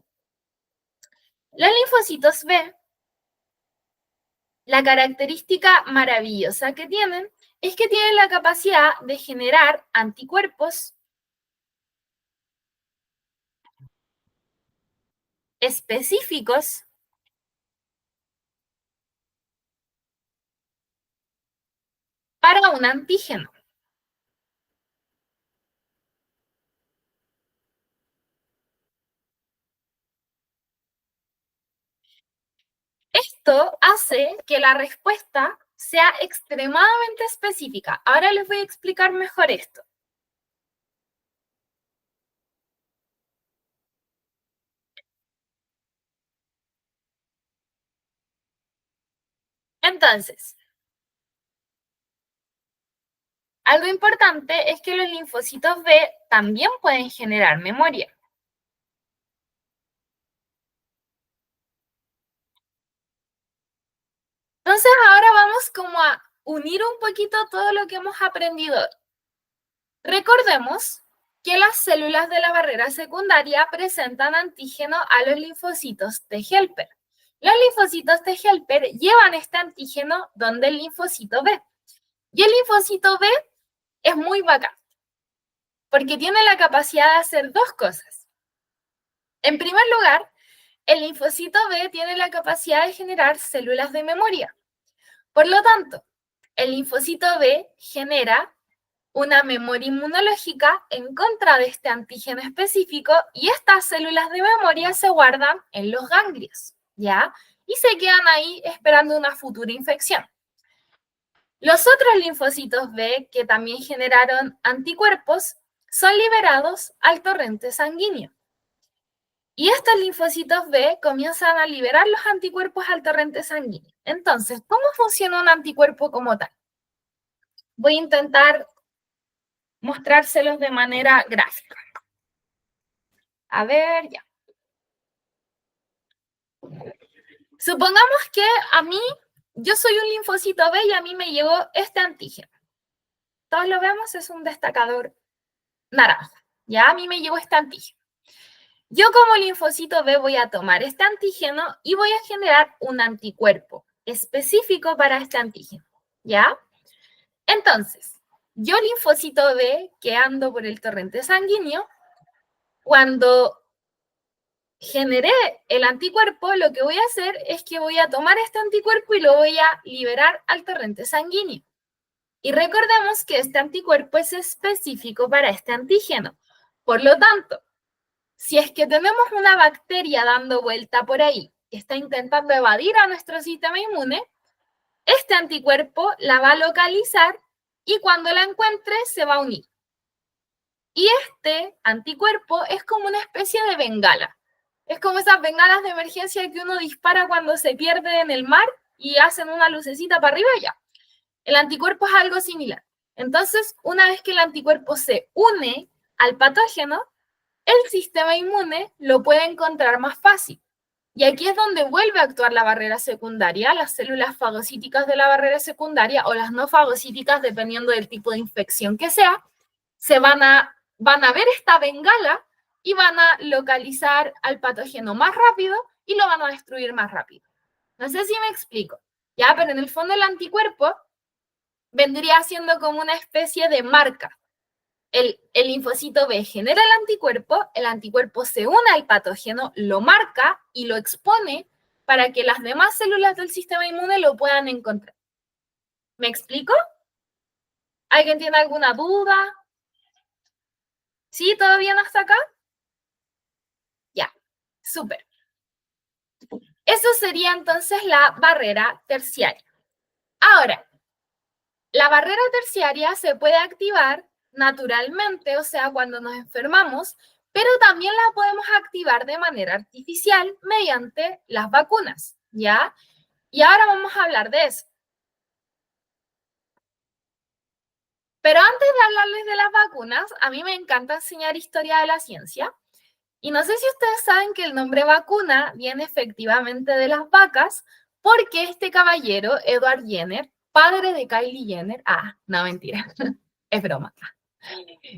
los linfocitos B, la característica maravillosa que tienen es que tienen la capacidad de generar anticuerpos específicos para un antígeno. Esto hace que la respuesta sea extremadamente específica. Ahora les voy a explicar mejor esto. Entonces, algo importante es que los linfocitos B también pueden generar memoria. Entonces, ahora vamos como a unir un poquito todo lo que hemos aprendido. Recordemos que las células de la barrera secundaria presentan antígeno a los linfocitos T helper. Los linfocitos T helper llevan este antígeno donde el linfocito B. Y el linfocito B es muy bacán, porque tiene la capacidad de hacer dos cosas. En primer lugar, el linfocito B tiene la capacidad de generar células de memoria. Por lo tanto, el linfocito B genera una memoria inmunológica en contra de este antígeno específico y estas células de memoria se guardan en los ganglios, ¿ya? Y se quedan ahí esperando una futura infección. Los otros linfocitos B que también generaron anticuerpos son liberados al torrente sanguíneo. Y estos linfocitos B comienzan a liberar los anticuerpos al torrente sanguíneo. Entonces, ¿cómo funciona un anticuerpo como tal? Voy a intentar mostrárselos de manera gráfica. A ver, ya. Supongamos que a mí, yo soy un linfocito B y a mí me llegó este antígeno. Todos lo vemos, es un destacador naranja. Ya a mí me llegó este antígeno. Yo como linfocito B voy a tomar este antígeno y voy a generar un anticuerpo específico para este antígeno. ¿Ya? Entonces, yo linfocito B que ando por el torrente sanguíneo, cuando generé el anticuerpo, lo que voy a hacer es que voy a tomar este anticuerpo y lo voy a liberar al torrente sanguíneo. Y recordemos que este anticuerpo es específico para este antígeno. Por lo tanto, si es que tenemos una bacteria dando vuelta por ahí que está intentando evadir a nuestro sistema inmune, este anticuerpo la va a localizar y cuando la encuentre se va a unir. Y este anticuerpo es como una especie de bengala. Es como esas bengalas de emergencia que uno dispara cuando se pierde en el mar y hacen una lucecita para arriba y ya. El anticuerpo es algo similar. Entonces, una vez que el anticuerpo se une al patógeno, el sistema inmune lo puede encontrar más fácil. Y aquí es donde vuelve a actuar la barrera secundaria, las células fagocíticas de la barrera secundaria o las no fagocíticas, dependiendo del tipo de infección que sea, se van a ver esta bengala y van a localizar al patógeno más rápido y lo van a destruir más rápido. No sé si me explico, ¿ya? Pero en el fondo el anticuerpo vendría siendo como una especie de marca. El linfocito B genera el anticuerpo se une al patógeno, lo marca y lo expone para que las demás células del sistema inmune lo puedan encontrar. ¿Me explico? ¿Alguien tiene alguna duda? ¿Sí? ¿Todo bien hasta acá? Ya, súper. Eso sería entonces la barrera terciaria. Ahora, La barrera terciaria se puede activar naturalmente, o sea, cuando nos enfermamos, pero también la podemos activar de manera artificial mediante las vacunas, ¿ya? Y ahora vamos a hablar de eso. Pero antes de hablarles de las vacunas, a mí me encanta enseñar historia de la ciencia. Y no sé si ustedes saben que el nombre vacuna viene efectivamente de las vacas, porque este caballero, Edward Jenner, padre de Kylie Jenner, no mentira, es broma.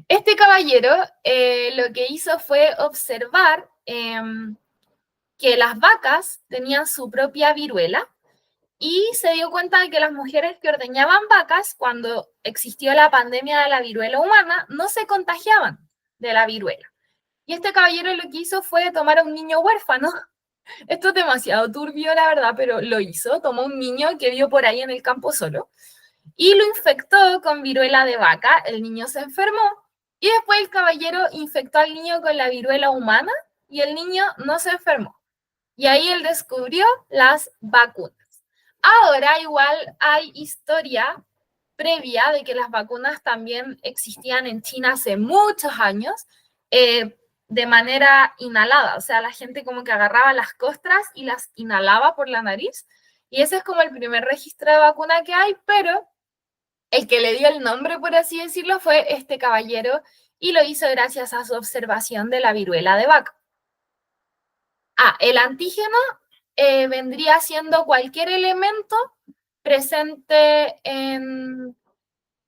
Este caballero lo que hizo fue observar que las vacas tenían su propia viruela y se dio cuenta de que las mujeres que ordeñaban vacas, cuando existió la pandemia de la viruela humana, no se contagiaban de la viruela. Y este caballero lo que hizo fue tomar a un niño huérfano. Esto es demasiado turbio, la verdad, pero lo hizo. Tomó un niño que vio por ahí en el campo solo y lo infectó con viruela de vaca. El niño se enfermó y después el caballero infectó al niño con la viruela humana y el niño no se enfermó. Y ahí él descubrió las vacunas. Ahora igual hay historia previa de que las vacunas también existían en China hace muchos años, de manera inhalada, o sea, la gente como que agarraba las costras y las inhalaba por la nariz, y ese es como el primer registro de vacuna que hay, pero el que le dio el nombre, por así decirlo, fue este caballero, y lo hizo gracias a su observación de la viruela de vaca. El antígeno vendría siendo cualquier elemento presente en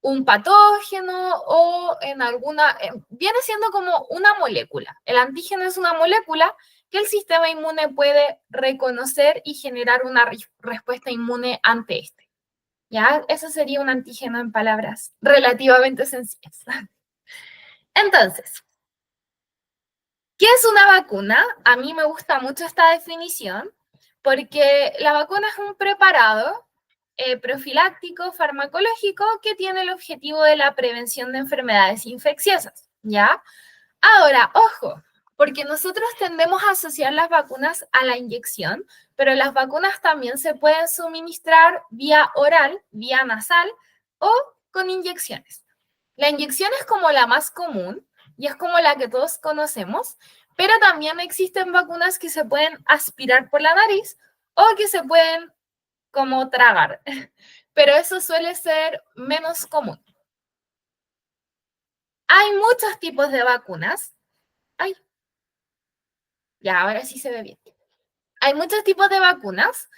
un patógeno o en alguna, viene siendo como una molécula. El antígeno es una molécula que el sistema inmune puede reconocer y generar una respuesta inmune ante este. ¿Ya? Eso sería un antígeno en palabras relativamente sencillas. Entonces, ¿qué es una vacuna? A mí me gusta mucho esta definición porque la vacuna es un preparado profiláctico farmacológico que tiene el objetivo de la prevención de enfermedades infecciosas, ¿ya? Ahora, ojo, porque nosotros tendemos a asociar las vacunas a la inyección, pero las vacunas también se pueden suministrar vía oral, vía nasal o con inyecciones. La inyección es como la más común y es como la que todos conocemos, pero también existen vacunas que se pueden aspirar por la nariz o que se pueden como tragar, pero eso suele ser menos común. Hay muchos tipos de vacunas. Ay, ya, ahora sí se ve bien. Hay muchos tipos de vacunas.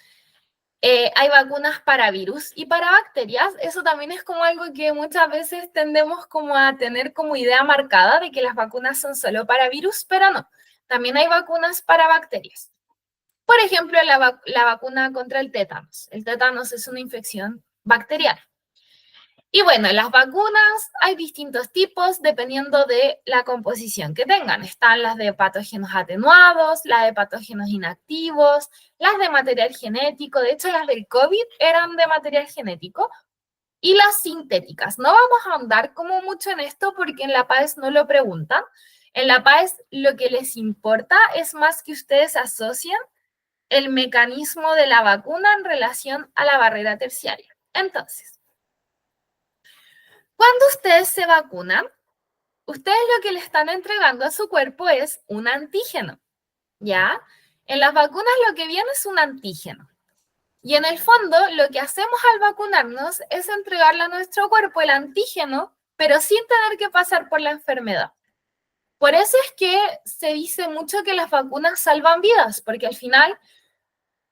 Hay vacunas para virus y para bacterias. Eso también es como algo que muchas veces tendemos como a tener como idea marcada de que las vacunas son solo para virus, pero no. También hay vacunas para bacterias. Por ejemplo, la vacuna contra el tétanos. El tétanos es una infección bacteriana. Y bueno, las vacunas hay distintos tipos dependiendo de la composición que tengan. Están las de patógenos atenuados, las de patógenos inactivos, las de material genético. De hecho, las del COVID eran de material genético. Y las sintéticas. No vamos a ahondar como mucho en esto porque en la PAES no lo preguntan. En la PAES lo que les importa es más que ustedes asocien el mecanismo de la vacuna en relación a la barrera terciaria. Entonces, cuando ustedes se vacunan, ustedes lo que le están entregando a su cuerpo es un antígeno, ¿ya? En las vacunas lo que viene es un antígeno. Y en el fondo, lo que hacemos al vacunarnos es entregarle a nuestro cuerpo el antígeno, pero sin tener que pasar por la enfermedad. Por eso es que se dice mucho que las vacunas salvan vidas, porque al final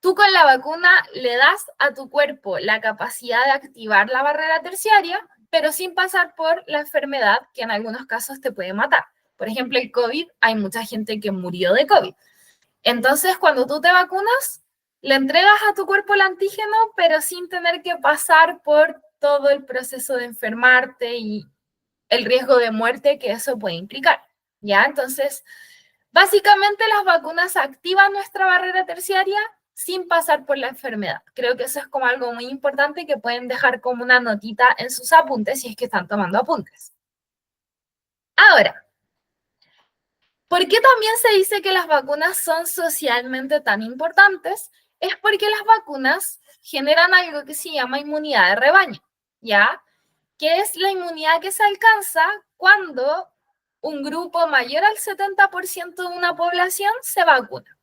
tú con la vacuna le das a tu cuerpo la capacidad de activar la barrera terciaria, pero sin pasar por la enfermedad que en algunos casos te puede matar. Por ejemplo, el COVID, hay mucha gente que murió de COVID. Entonces, cuando tú te vacunas, le entregas a tu cuerpo el antígeno, pero sin tener que pasar por todo el proceso de enfermarte y el riesgo de muerte que eso puede implicar. ¿Ya? Entonces, básicamente las vacunas activan nuestra barrera terciaria sin pasar por la enfermedad. Creo que eso es como algo muy importante que pueden dejar como una notita en sus apuntes si es que están tomando apuntes. Ahora, ¿por qué también se dice que las vacunas son socialmente tan importantes? Es porque las vacunas generan algo que se llama inmunidad de rebaño. ¿ya? Que es la inmunidad que se alcanza cuando un grupo mayor al 70% de una población se vacuna.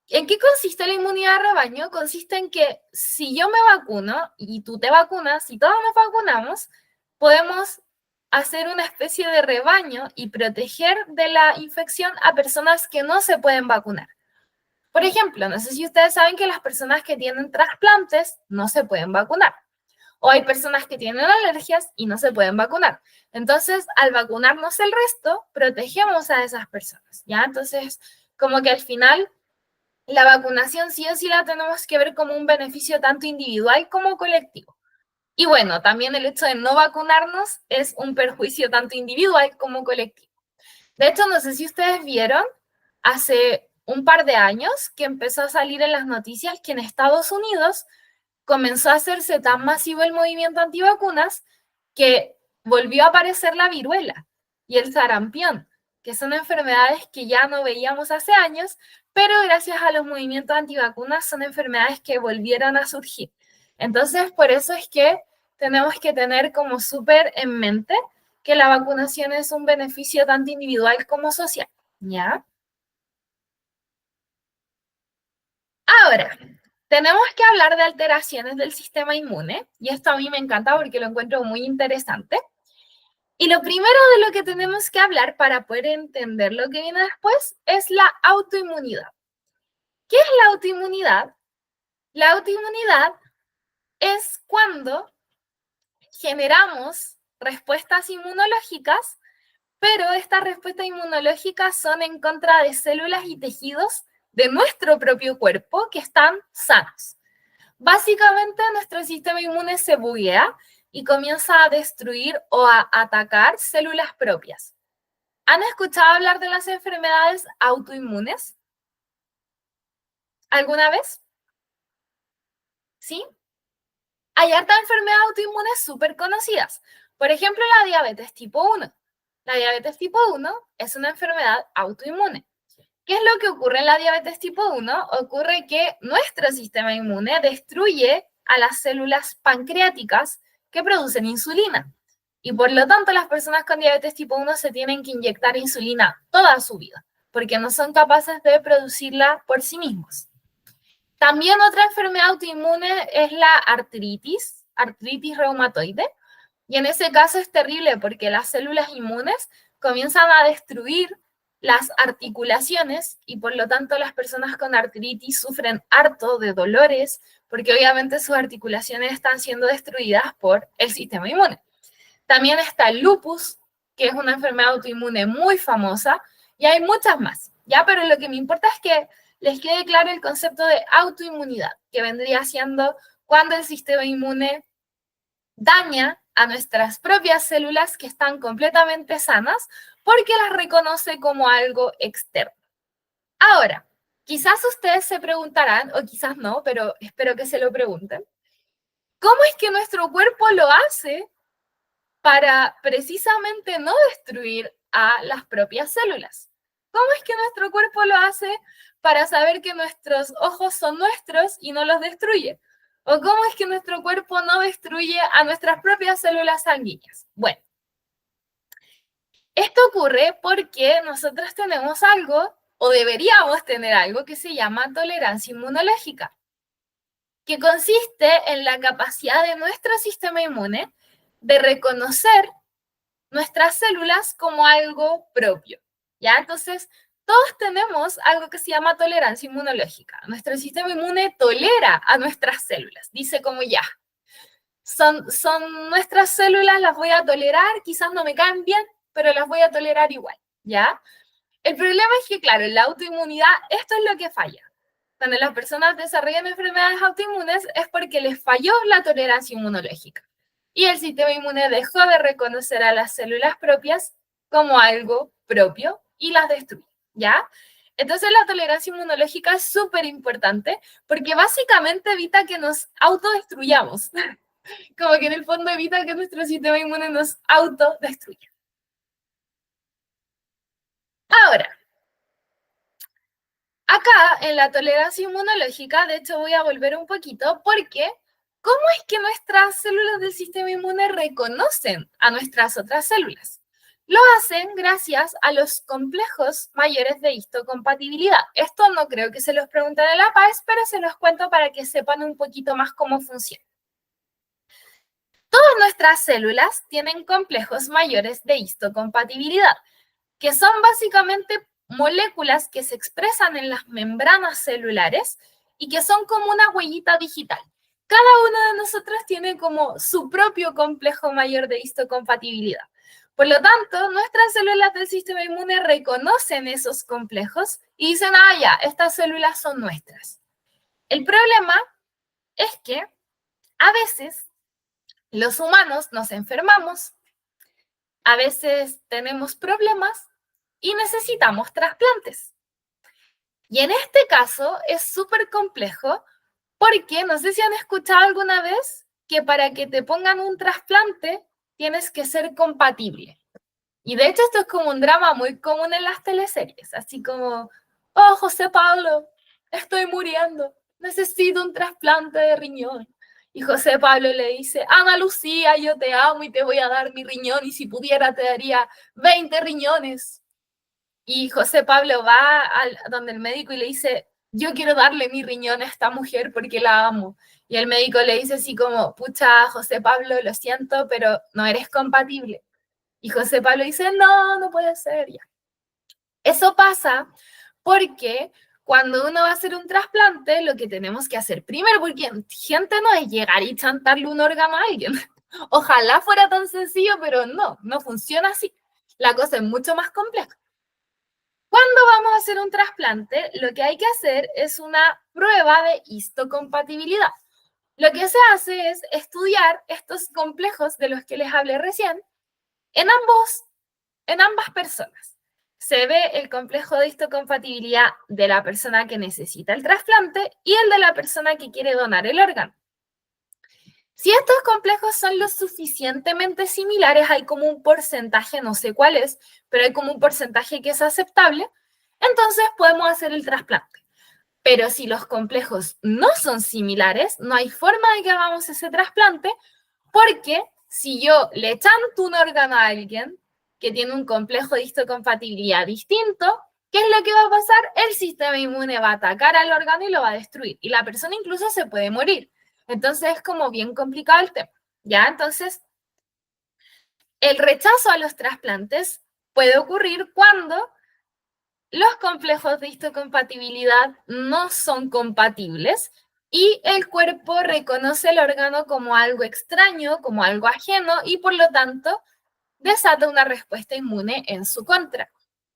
¿En qué consiste la inmunidad de rebaño? Consiste en que si yo me vacuno y tú te vacunas, si todos nos vacunamos, podemos hacer una especie de rebaño y proteger de la infección a personas que no se pueden vacunar. Por ejemplo, no sé si ustedes saben que las personas que tienen trasplantes no se pueden vacunar. O hay personas que tienen alergias y no se pueden vacunar. Entonces, al vacunarnos el resto, protegemos a esas personas, ¿ya? Entonces, como que al final la vacunación sí o sí la tenemos que ver como un beneficio tanto individual como colectivo. Y bueno, también el hecho de no vacunarnos es un perjuicio tanto individual como colectivo. De hecho, no sé si ustedes vieron, hace un par de años que empezó a salir en las noticias que en Estados Unidos comenzó a hacerse tan masivo el movimiento antivacunas que volvió a aparecer la viruela y el sarampión, que son enfermedades que ya no veíamos hace años, pero gracias a los movimientos antivacunas son enfermedades que volvieron a surgir. Entonces, por eso es que tenemos que tener como súper en mente que la vacunación es un beneficio tanto individual como social, ¿ya? Ahora, tenemos que hablar de alteraciones del sistema inmune, y esto a mí me encanta porque lo encuentro muy interesante. Y lo primero de lo que tenemos que hablar para poder entender lo que viene después es la autoinmunidad. ¿Qué es la autoinmunidad? La autoinmunidad es cuando generamos respuestas inmunológicas, pero estas respuestas inmunológicas son en contra de células y tejidos de nuestro propio cuerpo que están sanos. Básicamente, nuestro sistema inmune se buguea y comienza a destruir o a atacar células propias. ¿Han escuchado hablar de las enfermedades autoinmunes alguna vez? ¿Sí? Hay hartas enfermedades autoinmunes súper conocidas. Por ejemplo, la diabetes tipo 1. La diabetes tipo 1 es una enfermedad autoinmune. ¿Qué es lo que ocurre en la diabetes tipo 1? Ocurre que nuestro sistema inmune destruye a las células pancreáticas que producen insulina. Y por lo tanto, las personas con diabetes tipo 1 se tienen que inyectar insulina toda su vida, porque no son capaces de producirla por sí mismos. También otra enfermedad autoinmune es la artritis reumatoide, y en ese caso es terrible porque las células inmunes comienzan a destruir las articulaciones y por lo tanto las personas con artritis sufren harto de dolores porque obviamente sus articulaciones están siendo destruidas por el sistema inmune. También está el lupus, que es una enfermedad autoinmune muy famosa, y hay muchas más, ¿ya? Pero lo que me importa es que les quede claro el concepto de autoinmunidad, que vendría siendo cuando el sistema inmune daña a nuestras propias células que están completamente sanas porque las reconoce como algo externo. Ahora, quizás ustedes se preguntarán, o quizás no, pero espero que se lo pregunten, ¿cómo es que nuestro cuerpo lo hace para precisamente no destruir a las propias células? ¿Cómo es que nuestro cuerpo lo hace para saber que nuestros ojos son nuestros y no los destruye? ¿O cómo es que nuestro cuerpo no destruye a nuestras propias células sanguíneas? Bueno, esto ocurre porque nosotros tenemos algo, o deberíamos tener algo, que se llama tolerancia inmunológica, que consiste en la capacidad de nuestro sistema inmune de reconocer nuestras células como algo propio, ¿ya? Entonces, todos tenemos algo que se llama tolerancia inmunológica. Nuestro sistema inmune tolera a nuestras células, dice como ya, son nuestras células, las voy a tolerar, quizás no me caen bien, pero las voy a tolerar igual, ¿ya? El problema es que, claro, en la autoinmunidad esto es lo que falla. Cuando las personas desarrollan enfermedades autoinmunes es porque les falló la tolerancia inmunológica. Y el sistema inmune dejó de reconocer a las células propias como algo propio y las destruye, ¿ya? Entonces la tolerancia inmunológica es súper importante porque básicamente evita que nos autodestruyamos. Como que en el fondo evita que nuestro sistema inmune nos autodestruya. Ahora, acá en la tolerancia inmunológica, de hecho voy a volver un poquito porque ¿cómo es que nuestras células del sistema inmune reconocen a nuestras otras células? Lo hacen gracias a los complejos mayores de histocompatibilidad. Esto no creo que se los pregunte de la PAES, pero se los cuento para que sepan un poquito más cómo funciona. Todas nuestras células tienen complejos mayores de histocompatibilidad, que son básicamente moléculas que se expresan en las membranas celulares y que son como una huellita digital. Cada uno de nosotros tiene como su propio complejo mayor de histocompatibilidad. Por lo tanto, nuestras células del sistema inmune reconocen esos complejos y dicen, ah, ya, estas células son nuestras. El problema es que a veces los humanos nos enfermamos, a veces tenemos problemas y necesitamos trasplantes. Y en este caso es súper complejo porque no sé si han escuchado alguna vez que para que te pongan un trasplante tienes que ser compatible. Y de hecho esto es como un drama muy común en las teleseries, así como, oh, José Pablo, estoy muriendo, necesito un trasplante de riñón. Y José Pablo le dice, Ana Lucía, yo te amo y te voy a dar mi riñón y si pudiera te daría 20 riñones. Y José Pablo va donde el médico y le dice, yo quiero darle mi riñón a esta mujer porque la amo. Y el médico le dice así como, pucha, José Pablo, lo siento, pero no eres compatible. Y José Pablo dice, no, no puede ser. Ya. Eso pasa porque cuando uno va a hacer un trasplante, lo que tenemos que hacer primero, porque gente no es llegar y chantarle un órgano a alguien. Ojalá fuera tan sencillo, pero no, no funciona así. La cosa es mucho más compleja. Cuando vamos a hacer un trasplante, lo que hay que hacer es una prueba de histocompatibilidad. Lo que se hace es estudiar estos complejos de los que les hablé recién en ambas personas. Se ve el complejo de histocompatibilidad de la persona que necesita el trasplante y el de la persona que quiere donar el órgano. Si estos complejos son lo suficientemente similares, hay como un porcentaje, no sé cuál es, pero hay como un porcentaje que es aceptable, entonces podemos hacer el trasplante. Pero si los complejos no son similares, no hay forma de que hagamos ese trasplante, porque si yo le chanto un órgano a alguien que tiene un complejo de histocompatibilidad distinto, ¿qué es lo que va a pasar? El sistema inmune va a atacar al órgano y lo va a destruir. Y la persona incluso se puede morir. Entonces es como bien complicado el tema. ¿Ya? Entonces, el rechazo a los trasplantes puede ocurrir cuando los complejos de histocompatibilidad no son compatibles y el cuerpo reconoce el órgano como algo extraño, como algo ajeno y por lo tanto desata una respuesta inmune en su contra.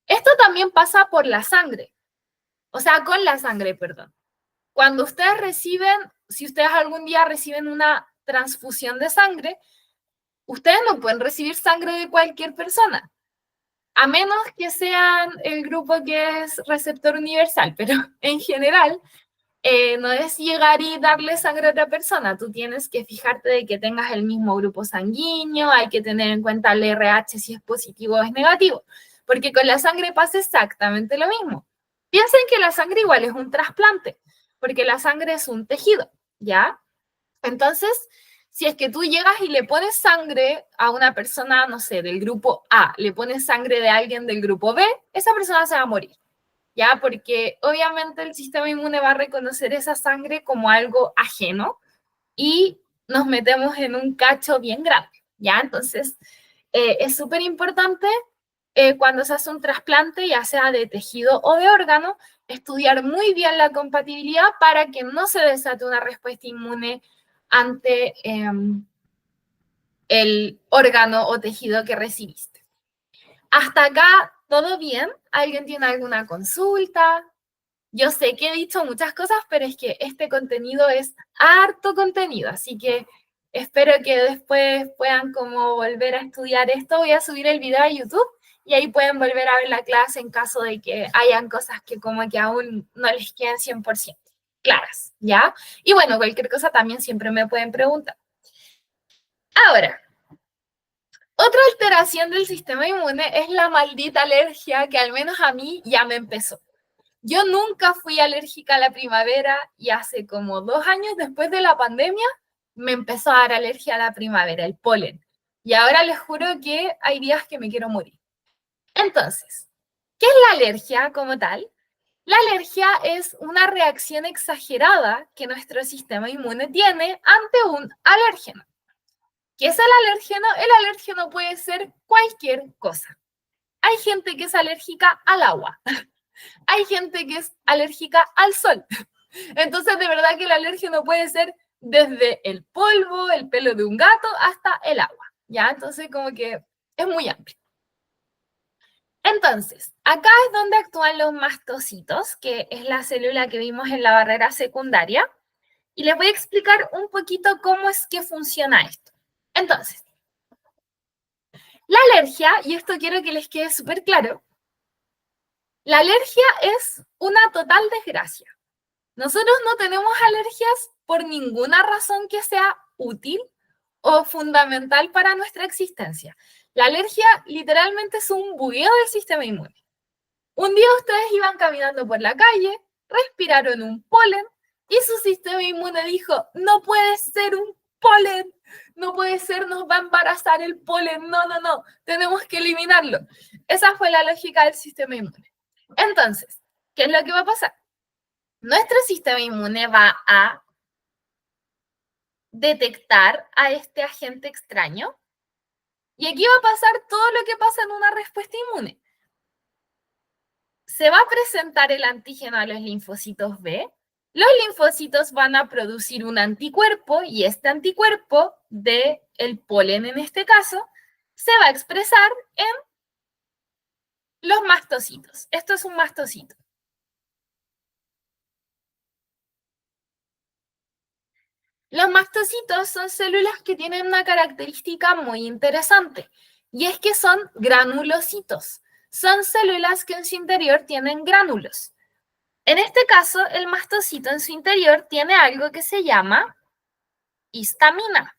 Esto también pasa por la sangre, o sea, con la sangre, perdón. Cuando ustedes reciben, si ustedes algún día reciben una transfusión de sangre, ustedes no pueden recibir sangre de cualquier persona, a menos que sean el grupo que es receptor universal, pero en general no es llegar y darle sangre a otra persona, tú tienes que fijarte de que tengas el mismo grupo sanguíneo, hay que tener en cuenta el RH si es positivo o es negativo, porque con la sangre pasa exactamente lo mismo. Piensen que la sangre igual es un trasplante, porque la sangre es un tejido, ¿ya? Entonces, si es que tú llegas y le pones sangre a una persona, no sé, del grupo A, le pones sangre de alguien del grupo B, esa persona se va a morir, ¿ya? Porque obviamente el sistema inmune va a reconocer esa sangre como algo ajeno y nos metemos en un cacho bien grande, ¿ya? Entonces, es súper importante cuando se hace un trasplante, ya sea de tejido o de órgano, estudiar muy bien la compatibilidad para que no se desate una respuesta inmune ante el órgano o tejido que recibiste. Hasta acá, ¿todo bien? ¿Alguien tiene alguna consulta? Yo sé que he dicho muchas cosas, pero es que este contenido es harto contenido, así que espero que después puedan como volver a estudiar esto. Voy a subir el video a YouTube y ahí pueden volver a ver la clase en caso de que hayan cosas que como que aún no les queden 100% claras, ¿ya? Y bueno, cualquier cosa también siempre me pueden preguntar. Ahora, otra alteración del sistema inmune es la maldita alergia que al menos a mí ya me empezó. Yo nunca fui alérgica a la primavera y hace como 2 años después de la pandemia me empezó a dar alergia a la primavera, el polen. Y ahora les juro que hay días que me quiero morir. Entonces, ¿qué es la alergia como tal? La alergia es una reacción exagerada que nuestro sistema inmune tiene ante un alérgeno. ¿Qué es el alérgeno? El alérgeno puede ser cualquier cosa. Hay gente que es alérgica al agua. Hay gente que es alérgica al sol. Entonces, de verdad que el alérgeno puede ser desde el polvo, el pelo de un gato, hasta el agua. ¿Ya? Entonces, como que es muy amplio. Entonces, acá es donde actúan los mastocitos, que es la célula que vimos en la barrera secundaria. Y les voy a explicar un poquito cómo es que funciona esto. Entonces, la alergia, y esto quiero que les quede súper claro, la alergia es una total desgracia. Nosotros no tenemos alergias por ninguna razón que sea útil o fundamental para nuestra existencia. La alergia literalmente es un bugueo del sistema inmune. Un día ustedes iban caminando por la calle, respiraron un polen y su sistema inmune dijo, no puede ser un polen, no puede ser, nos va a embarazar el polen, no, no, no, tenemos que eliminarlo. Esa fue la lógica del sistema inmune. Entonces, ¿qué es lo que va a pasar? Nuestro sistema inmune va a detectar a este agente extraño y aquí va a pasar todo lo que pasa en una respuesta inmune. Se va a presentar el antígeno a los linfocitos B. Los linfocitos van a producir un anticuerpo y este anticuerpo del polen en este caso se va a expresar en los mastocitos. Esto es un mastocito. Los mastocitos son células que tienen una característica muy interesante y es que son granulocitos. Son células que en su interior tienen gránulos. En este caso, el mastocito en su interior tiene algo que se llama histamina.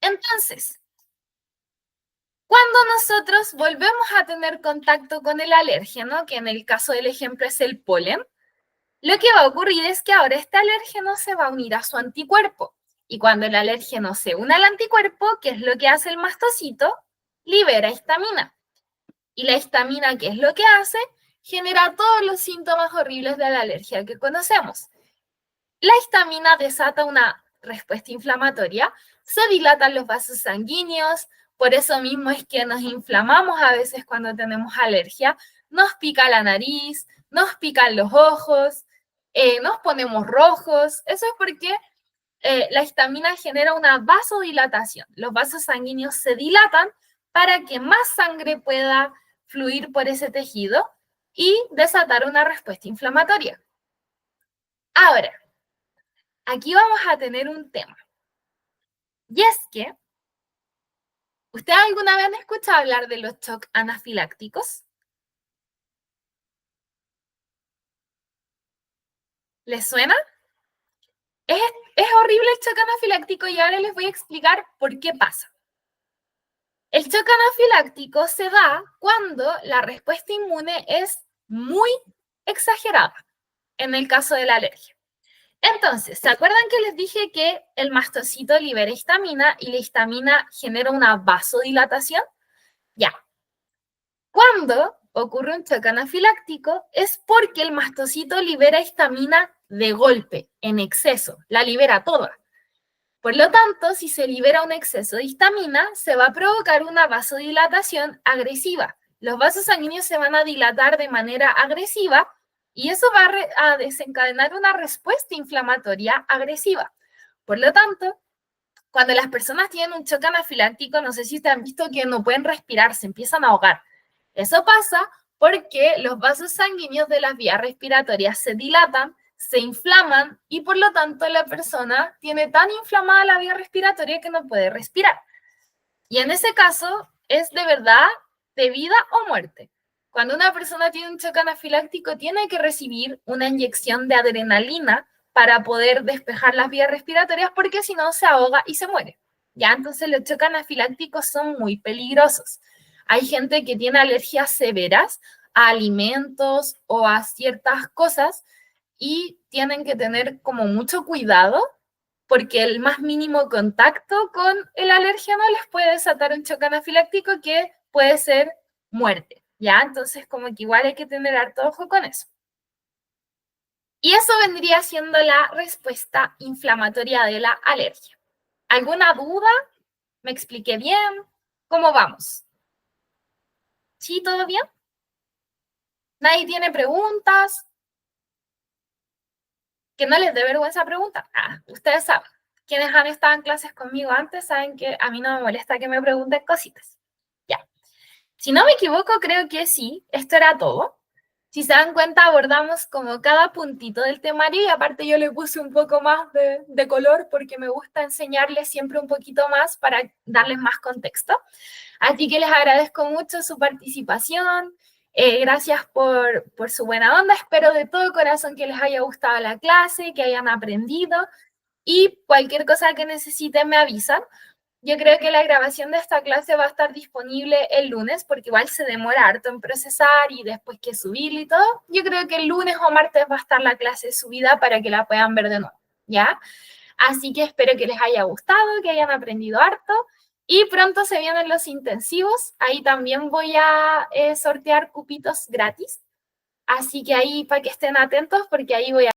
Entonces, cuando nosotros volvemos a tener contacto con el alérgeno, que en el caso del ejemplo es el polen, lo que va a ocurrir es que ahora este alérgeno se va a unir a su anticuerpo. Y cuando el alérgeno se une al anticuerpo, ¿qué es lo que hace el mastocito? Libera histamina. Y la histamina, ¿qué es lo que hace? Genera todos los síntomas horribles de la alergia que conocemos. La histamina desata una respuesta inflamatoria, se dilatan los vasos sanguíneos, por eso mismo es que nos inflamamos a veces cuando tenemos alergia, nos pica la nariz, nos pican los ojos, nos ponemos rojos. Eso es porque la histamina genera una vasodilatación. Los vasos sanguíneos se dilatan para que más sangre pueda fluir por ese tejido y desatar una respuesta inflamatoria. Ahora, aquí vamos a tener un tema. Y es que, ¿ustedes alguna vez han escuchado hablar de los shock anafilácticos? ¿Les suena? Es, es horrible el shock anafiláctico y ahora les voy a explicar por qué pasa. El shock anafiláctico se da cuando la respuesta inmune es muy exagerada, en el caso de la alergia. Entonces, ¿se acuerdan que les dije que el mastocito libera histamina y la histamina genera una vasodilatación? Ya. Cuando ocurre un shock anafiláctico es porque el mastocito libera histamina de golpe, en exceso, la libera toda. Por lo tanto, si se libera un exceso de histamina, se va a provocar una vasodilatación agresiva. Los vasos sanguíneos se van a dilatar de manera agresiva y eso va a desencadenar una respuesta inflamatoria agresiva. Por lo tanto, cuando las personas tienen un shock anafiláctico, no sé si ustedes han visto que no pueden respirar, se empiezan a ahogar. Eso pasa porque los vasos sanguíneos de las vías respiratorias se dilatan, se inflaman y por lo tanto la persona tiene tan inflamada la vía respiratoria que no puede respirar. Y en ese caso es de verdad de vida o muerte. Cuando una persona tiene un shock anafiláctico tiene que recibir una inyección de adrenalina para poder despejar las vías respiratorias porque si no se ahoga y se muere. Ya, entonces los shock anafilácticos son muy peligrosos. Hay gente que tiene alergias severas a alimentos o a ciertas cosas y tienen que tener como mucho cuidado porque el más mínimo contacto con el alérgeno les puede desatar un choque anafiláctico que puede ser muerte, ¿ya? Entonces como que igual hay que tener harto ojo con eso. Y eso vendría siendo la respuesta inflamatoria de la alergia. ¿Alguna duda? ¿Me expliqué bien? ¿Cómo vamos? ¿Sí, todo bien? ¿Nadie tiene preguntas? Que no les dé vergüenza preguntar. Ustedes saben, quienes han estado en clases conmigo antes saben que a mí no me molesta que me pregunten cositas. Ya. Si no me equivoco, creo que sí, esto era todo. Si se dan cuenta, abordamos como cada puntito del temario y aparte yo le puse un poco más de color porque me gusta enseñarles siempre un poquito más para darles más contexto. Así que les agradezco mucho su participación. Gracias por su buena onda. Espero de todo corazón que les haya gustado la clase, que hayan aprendido y cualquier cosa que necesiten me avisan. Yo creo que la grabación de esta clase va a estar disponible el lunes porque igual se demora harto en procesar y después que subirla y todo. Yo creo que el lunes o martes va a estar la clase subida para que la puedan ver de nuevo, ¿ya? Así que espero que les haya gustado, que hayan aprendido harto. Y pronto se vienen los intensivos. Ahí también voy a sortear cupitos gratis. Así que ahí para que estén atentos porque ahí voy a